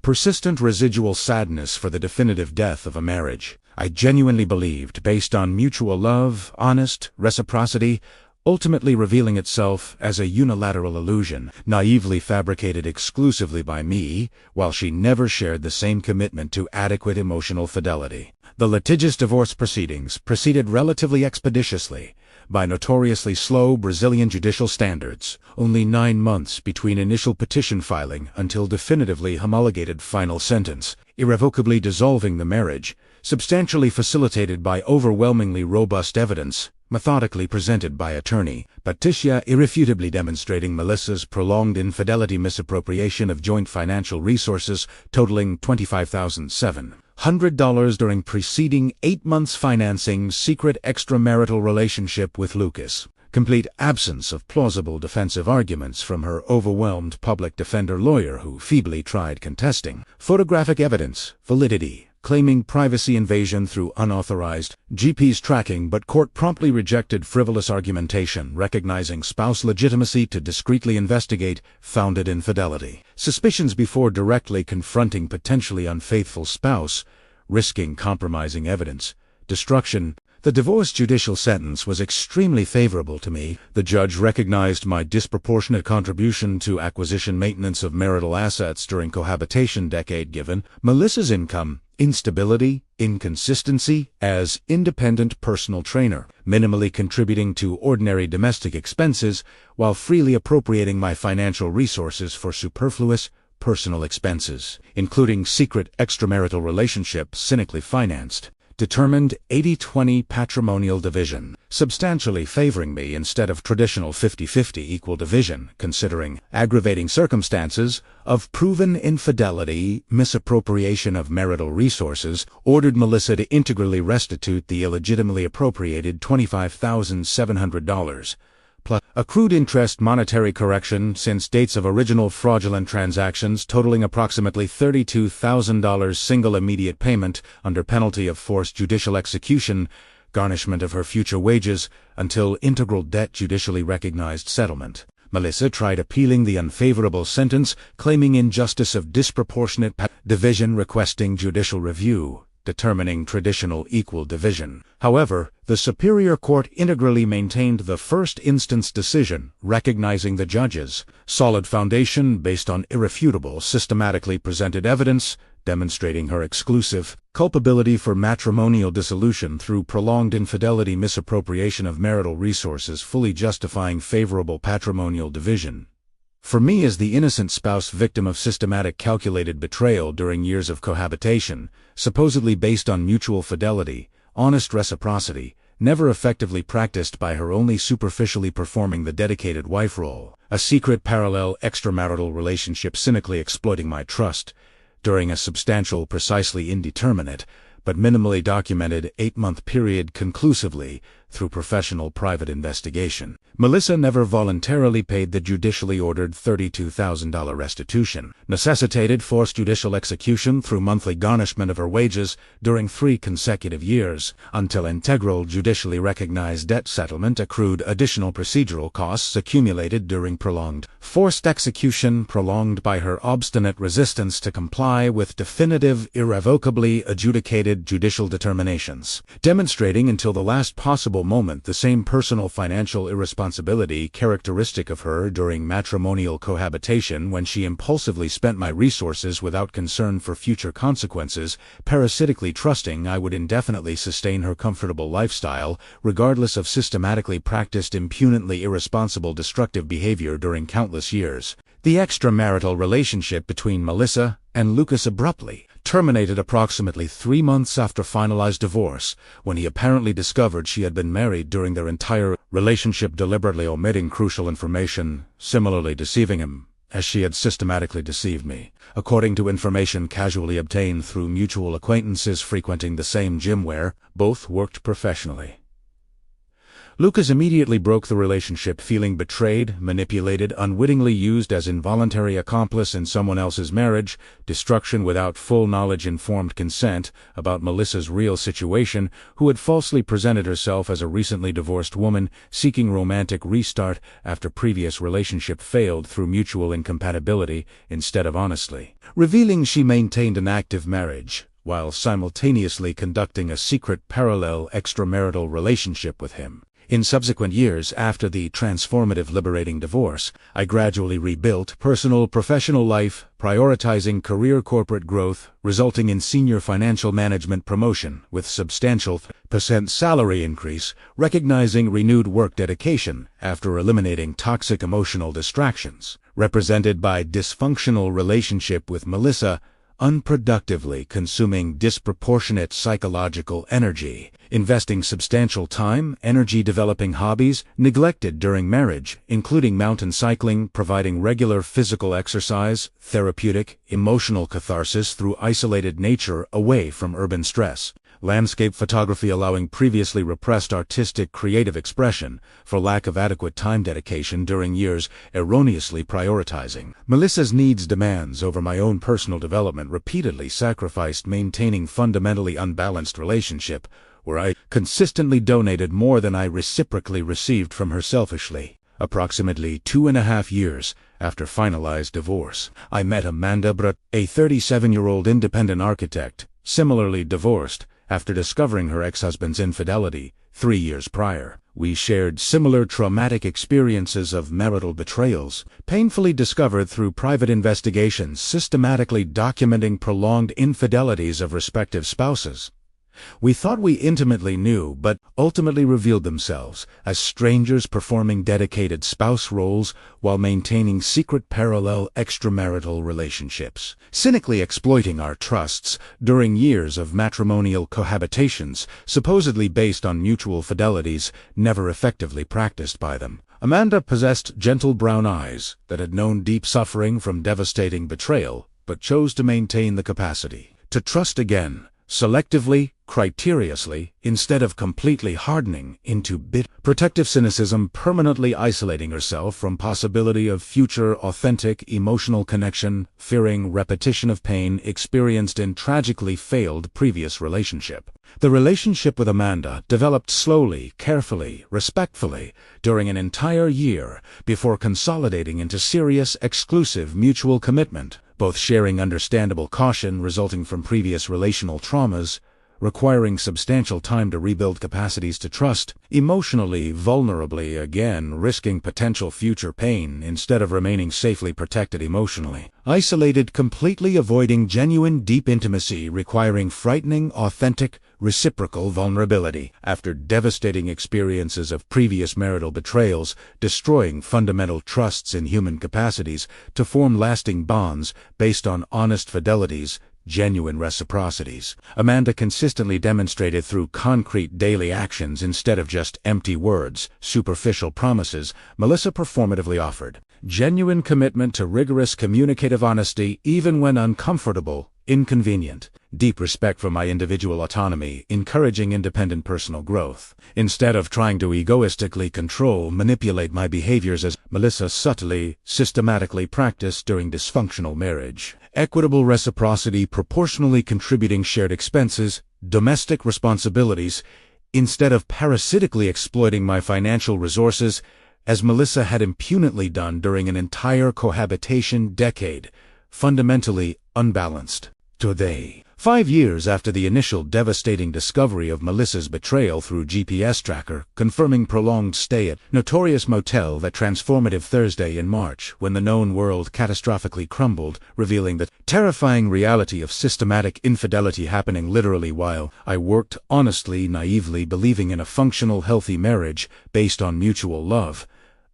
Persistent residual sadness for the definitive death of a marriage. I genuinely believed, based on mutual love, honest reciprocity, ultimately revealing itself as a unilateral illusion, naively fabricated exclusively by me, while she never shared the same commitment to adequate emotional fidelity. The litigious divorce proceedings proceeded relatively expeditiously, by notoriously slow Brazilian judicial standards, only 9 months between initial petition filing until definitively homologated final sentence, irrevocably dissolving the marriage, substantially facilitated by overwhelmingly robust evidence, methodically presented by attorney Patricia, irrefutably demonstrating Melissa's prolonged infidelity, misappropriation of joint financial resources totaling $25,700 during preceding 8 months, financing secret extramarital relationship with Lucas. Complete absence of plausible defensive arguments from her overwhelmed public defender lawyer, who feebly tried contesting photographic evidence validity, claiming privacy invasion through unauthorized GPS tracking, but court promptly rejected frivolous argumentation recognizing spouse legitimacy to discreetly investigate founded infidelity suspicions before directly confronting potentially unfaithful spouse, risking compromising evidence destruction. The divorce judicial sentence was extremely favorable to me. The judge recognized my disproportionate contribution to acquisition maintenance of marital assets during cohabitation decade, given Melissa's income, instability, inconsistency as independent personal trainer, minimally contributing to ordinary domestic expenses while freely appropriating my financial resources for superfluous personal expenses, including secret extramarital relationships cynically financed. Determined 80-20 patrimonial division, substantially favoring me instead of traditional 50-50 equal division, considering aggravating circumstances of proven infidelity, misappropriation of marital resources, ordered Melissa to integrally restitute the illegitimately appropriated $25,700. Plus accrued interest monetary correction since dates of original fraudulent transactions totaling approximately $32,000, single immediate payment under penalty of forced judicial execution, garnishment of her future wages until integral debt judicially recognized settlement. Melissa tried appealing the unfavorable sentence, claiming injustice of disproportionate division, requesting judicial review, determining traditional equal division. However, the Superior Court integrally maintained the first instance decision, recognizing the judge's solid foundation based on irrefutable, systematically presented evidence, demonstrating her exclusive culpability for matrimonial dissolution through prolonged infidelity, misappropriation of marital resources, fully justifying favorable patrimonial division. For me, as the innocent spouse victim of systematic calculated betrayal during years of cohabitation, supposedly based on mutual fidelity, honest reciprocity, never effectively practiced by her, only superficially performing the dedicated wife role, a secret parallel extramarital relationship cynically exploiting my trust, during a substantial, precisely indeterminate, but minimally documented 8-month period conclusively through professional private investigation. Melissa never voluntarily paid the judicially ordered $32,000 restitution, necessitated forced judicial execution through monthly garnishment of her wages during 3 consecutive years, until integral judicially recognized debt settlement, accrued additional procedural costs accumulated during prolonged forced execution, prolonged by her obstinate resistance to comply with definitive, irrevocably adjudicated judicial determinations, demonstrating until the last possible moment the same personal financial irresponsibility characteristic of her during matrimonial cohabitation, when she impulsively spent my resources without concern for future consequences, parasitically trusting I would indefinitely sustain her comfortable lifestyle, regardless of systematically practiced impudently irresponsible destructive behavior during countless years. The extramarital relationship between Melissa and Lucas abruptly terminated approximately 3 months after finalized divorce, when he apparently discovered she had been married during their entire relationship, deliberately omitting crucial information, similarly deceiving him, as she had systematically deceived me, according to information casually obtained through mutual acquaintances frequenting the same gym where both worked professionally. Lucas immediately broke the relationship, feeling betrayed, manipulated, unwittingly used as involuntary accomplice in someone else's marriage, destruction without full knowledge, informed consent about Melissa's real situation, who had falsely presented herself as a recently divorced woman seeking romantic restart after previous relationship failed through mutual incompatibility instead of honestly revealing she maintained an active marriage, while simultaneously conducting a secret parallel extramarital relationship with him. In subsequent years after the transformative liberating divorce, I gradually rebuilt personal professional life, prioritizing career corporate growth, resulting in senior financial management promotion with substantial % salary increase, recognizing renewed work dedication after eliminating toxic emotional distractions, represented by dysfunctional relationship with Melissa, unproductively consuming disproportionate psychological energy, investing substantial time, energy developing hobbies neglected during marriage, including mountain cycling, providing regular physical exercise, therapeutic, emotional catharsis through isolated nature away from urban stress. Landscape photography allowing previously repressed artistic creative expression for lack of adequate time dedication during years erroneously prioritizing Melissa's needs demands over my own personal development repeatedly sacrificed maintaining fundamentally unbalanced relationship where I consistently donated more than I reciprocally received from her selfishly. Approximately 2.5 years after finalized divorce, I met Amanda Brut, a 37-year-old independent architect, similarly divorced, after discovering her ex-husband's infidelity 3 years prior. We shared similar traumatic experiences of marital betrayals, painfully discovered through private investigations systematically documenting prolonged infidelities of respective spouses. We thought we intimately knew, but ultimately revealed themselves as strangers performing dedicated spouse roles while maintaining secret parallel extramarital relationships, cynically exploiting our trusts during years of matrimonial cohabitations, supposedly based on mutual fidelities never effectively practiced by them. Amanda possessed gentle brown eyes that had known deep suffering from devastating betrayal, but chose to maintain the capacity to trust again, selectively, criteriously, instead of completely hardening into bitter, protective cynicism, permanently isolating herself from possibility of future authentic emotional connection, fearing repetition of pain experienced in tragically failed previous relationship. The relationship with Amanda developed slowly, carefully, respectfully, during an entire year before consolidating into serious, exclusive mutual commitment, both sharing understandable caution resulting from previous relational traumas, requiring substantial time to rebuild capacities to trust, emotionally, vulnerably, again risking potential future pain instead of remaining safely protected emotionally. Isolated, completely avoiding genuine deep intimacy requiring frightening, authentic, reciprocal vulnerability after devastating experiences of previous marital betrayals, destroying fundamental trusts in human capacities to form lasting bonds based on honest fidelities, genuine reciprocities. Amanda consistently demonstrated through concrete daily actions instead of just empty words, superficial promises. Melissa performatively offered genuine commitment to rigorous communicative honesty even when uncomfortable, inconvenient, deep respect for my individual autonomy, encouraging independent personal growth, instead of trying to egoistically manipulate my behaviors as Melissa subtly, systematically practiced during dysfunctional marriage. Equitable reciprocity, proportionally contributing shared expenses, domestic responsibilities, instead of parasitically exploiting my financial resources, as Melissa had impudently done during an entire cohabitation decade, fundamentally unbalanced. Today, 5 years after the initial devastating discovery of Melissa's betrayal through GPS tracker, confirming prolonged stay at notorious motel that transformative Thursday in March when the known world catastrophically crumbled, revealing the terrifying reality of systematic infidelity happening literally while I worked honestly, naively believing in a functional, healthy marriage based on mutual love,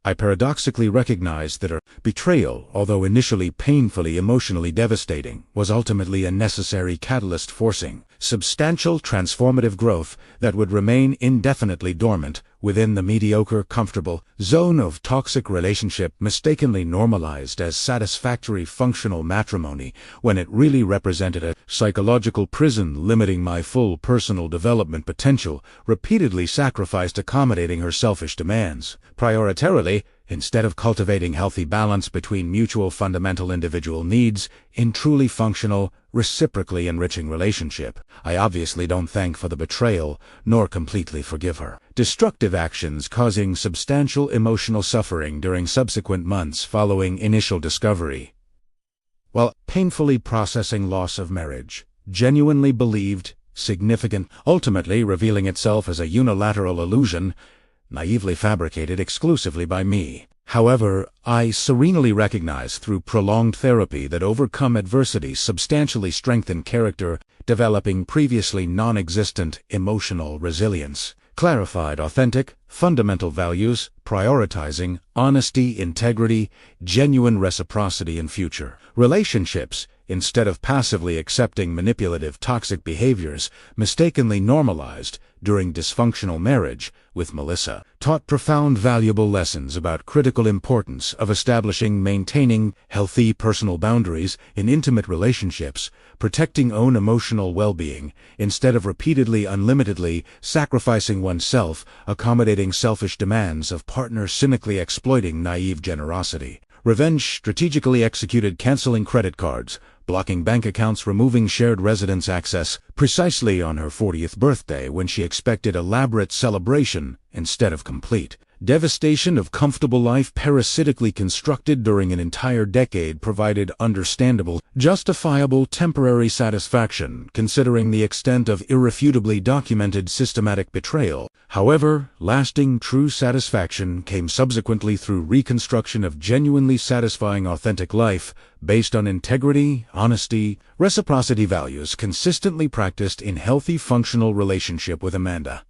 I paradoxically recognized that her betrayal, although initially painfully emotionally devastating, was ultimately a necessary catalyst forcing substantial transformative growth that would remain indefinitely dormant within the mediocre, comfortable zone of toxic relationship mistakenly normalized as satisfactory functional matrimony when it really represented a psychological prison limiting my full personal development potential, repeatedly sacrificed accommodating her selfish demands. Prioritarily, instead of cultivating healthy balance between mutual fundamental individual needs in truly functional, reciprocally enriching relationship, I obviously don't thank for the betrayal, nor completely forgive her. Destructive actions causing substantial emotional suffering during subsequent months following initial discovery. While painfully processing loss of marriage, genuinely believed, significant, ultimately revealing itself as a unilateral illusion, naively fabricated exclusively by me. However, I serenely recognize through prolonged therapy that overcome adversity substantially strengthen character, developing previously non-existent emotional resilience, clarified authentic, fundamental values, prioritizing honesty, integrity, genuine reciprocity in future relationships, instead of passively accepting manipulative toxic behaviors, mistakenly normalized, during dysfunctional marriage with Melissa, taught profound valuable lessons about critical importance of maintaining healthy personal boundaries in intimate relationships, protecting own emotional well-being, instead of repeatedly unlimitedly sacrificing oneself, accommodating selfish demands of partners, cynically exploiting naive generosity. Revenge: strategically executed, canceling credit cards, blocking bank accounts, removing shared residence access, precisely on her 40th birthday when she expected elaborate celebration instead of complete. Devastation of comfortable life, parasitically constructed during an entire decade, provided understandable, justifiable temporary satisfaction, considering the extent of irrefutably documented systematic betrayal. However, lasting, true satisfaction came subsequently through reconstruction of genuinely satisfying authentic life, based on integrity, honesty, reciprocity, values consistently practiced in healthy, functional relationship with Amanda.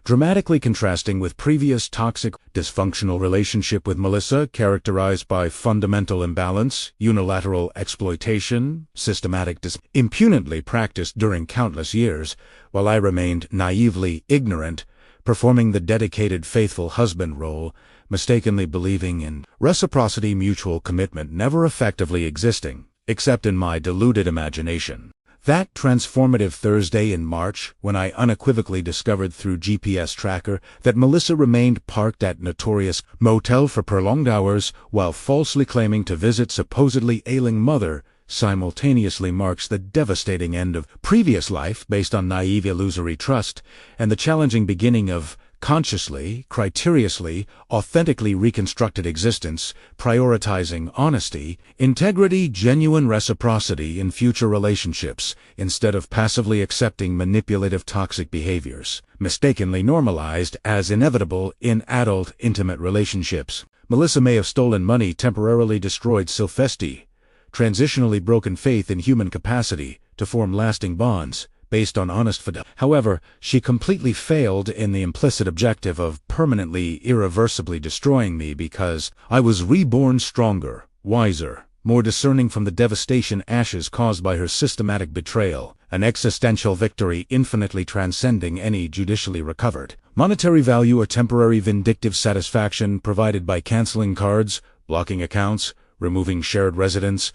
Dramatically contrasting with previous toxic, dysfunctional relationship with Melissa, characterized by fundamental imbalance, unilateral exploitation, systematic impudently practiced during countless years, while I remained naively ignorant, performing the dedicated, faithful husband role, mistakenly believing in reciprocity, mutual commitment never effectively existing, except in my deluded imagination. That transformative Thursday in March, when I unequivocally discovered through GPS tracker that Melissa remained parked at notorious motel for prolonged hours while falsely claiming to visit supposedly ailing mother, simultaneously marks the devastating end of previous life based on naive, illusory trust, and the challenging beginning of consciously, criteriously, authentically reconstructed existence, prioritizing honesty, integrity, genuine reciprocity in future relationships, instead of passively accepting manipulative, toxic behaviors, mistakenly normalized as inevitable in adult, intimate relationships. Melissa may have stolen money, temporarily destroyed self-esteem, transitionally broken faith in human capacity to form lasting bonds based on honest fidelity. However, she completely failed in the implicit objective of permanently, irreversibly destroying me, because I was reborn stronger, wiser, more discerning from the devastation ashes caused by her systematic betrayal, an existential victory infinitely transcending any judicially recovered monetary value or temporary vindictive satisfaction provided by canceling cards, blocking accounts, removing shared residence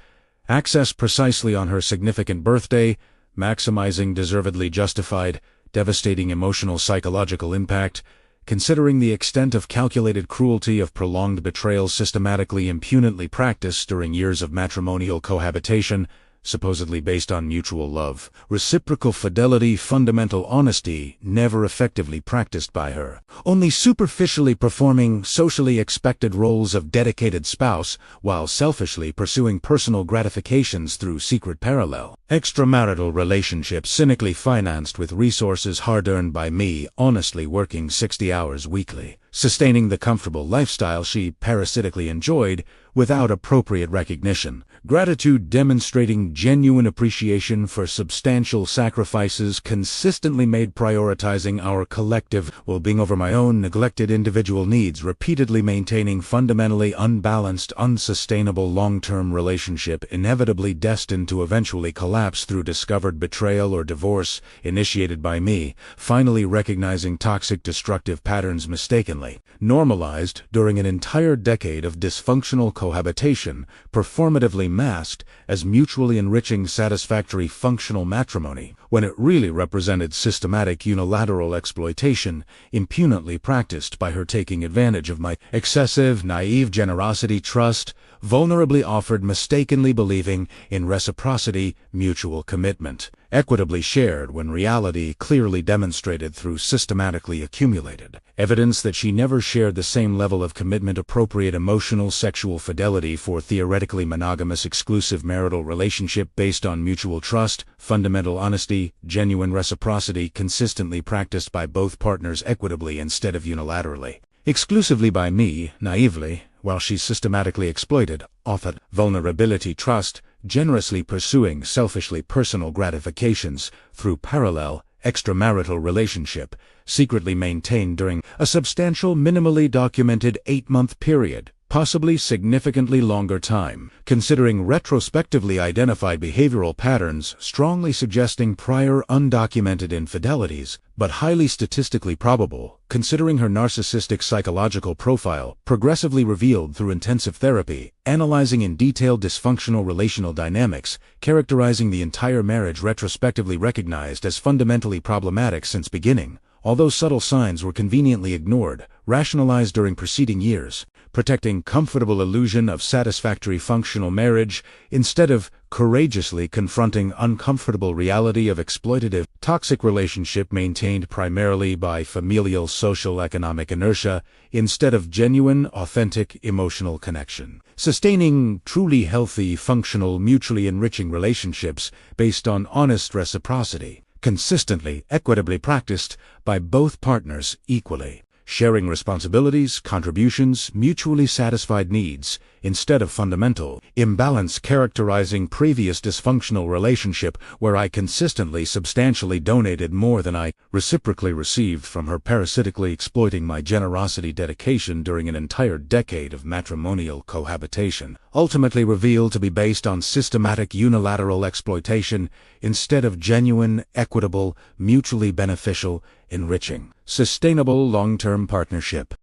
access precisely on her significant birthday, maximizing deservedly justified, devastating emotional psychological impact, considering the extent of calculated cruelty of prolonged betrayal systematically impudently practiced during years of matrimonial cohabitation, supposedly based on mutual love, reciprocal fidelity, fundamental honesty, never effectively practiced by her, only superficially performing socially expected roles of dedicated spouse while selfishly pursuing personal gratifications through secret parallel extramarital relationships, cynically financed with resources hard-earned by me, honestly working 60 hours weekly, sustaining the comfortable lifestyle she parasitically enjoyed without appropriate recognition, gratitude, demonstrating genuine appreciation for substantial sacrifices consistently made, prioritizing our collective well-being over my own neglected individual needs, repeatedly maintaining fundamentally unbalanced, unsustainable long-term relationship inevitably destined to eventually collapse through discovered betrayal or divorce initiated by me, finally recognizing toxic destructive patterns mistakenly normalized during an entire decade of dysfunctional cohabitation, performatively masked as mutually enriching, satisfactory, functional matrimony, when it really represented systematic unilateral exploitation, impudently practiced by her, taking advantage of my excessive, naive generosity, trust, vulnerably offered, mistakenly believing in reciprocity, mutual commitment, equitably shared when reality clearly demonstrated through systematically accumulated evidence that she never shared the same level of commitment, appropriate emotional, sexual fidelity for theoretically monogamous exclusive marital relationship based on mutual trust, fundamental honesty, genuine reciprocity consistently practiced by both partners equitably instead of unilaterally, exclusively by me, naively, while she systematically exploited, offered vulnerability, trust, generously pursuing selfishly personal gratifications through parallel, extramarital relationship, secretly maintained during a substantial, minimally documented 8-month period, possibly significantly longer time, considering retrospectively identified behavioral patterns strongly suggesting prior undocumented infidelities, but highly statistically probable, considering her narcissistic psychological profile progressively revealed through intensive therapy, analyzing in detail dysfunctional relational dynamics, characterizing the entire marriage retrospectively recognized as fundamentally problematic since beginning, although subtle signs were conveniently ignored, rationalized during preceding years, protecting comfortable illusion of satisfactory functional marriage instead of courageously confronting uncomfortable reality of exploitative, toxic relationship maintained primarily by familial social economic inertia instead of genuine, authentic emotional connection. Sustaining truly healthy, functional, mutually enriching relationships based on honest reciprocity, consistently, equitably practiced by both partners equally. Sharing responsibilities, contributions, mutually satisfied needs, instead of fundamental imbalance characterizing previous dysfunctional relationship where I consistently substantially donated more than I reciprocally received from her, parasitically exploiting my generosity dedication during an entire decade of matrimonial cohabitation, ultimately revealed to be based on systematic unilateral exploitation instead of genuine, equitable, mutually beneficial, enriching, sustainable long-term partnership.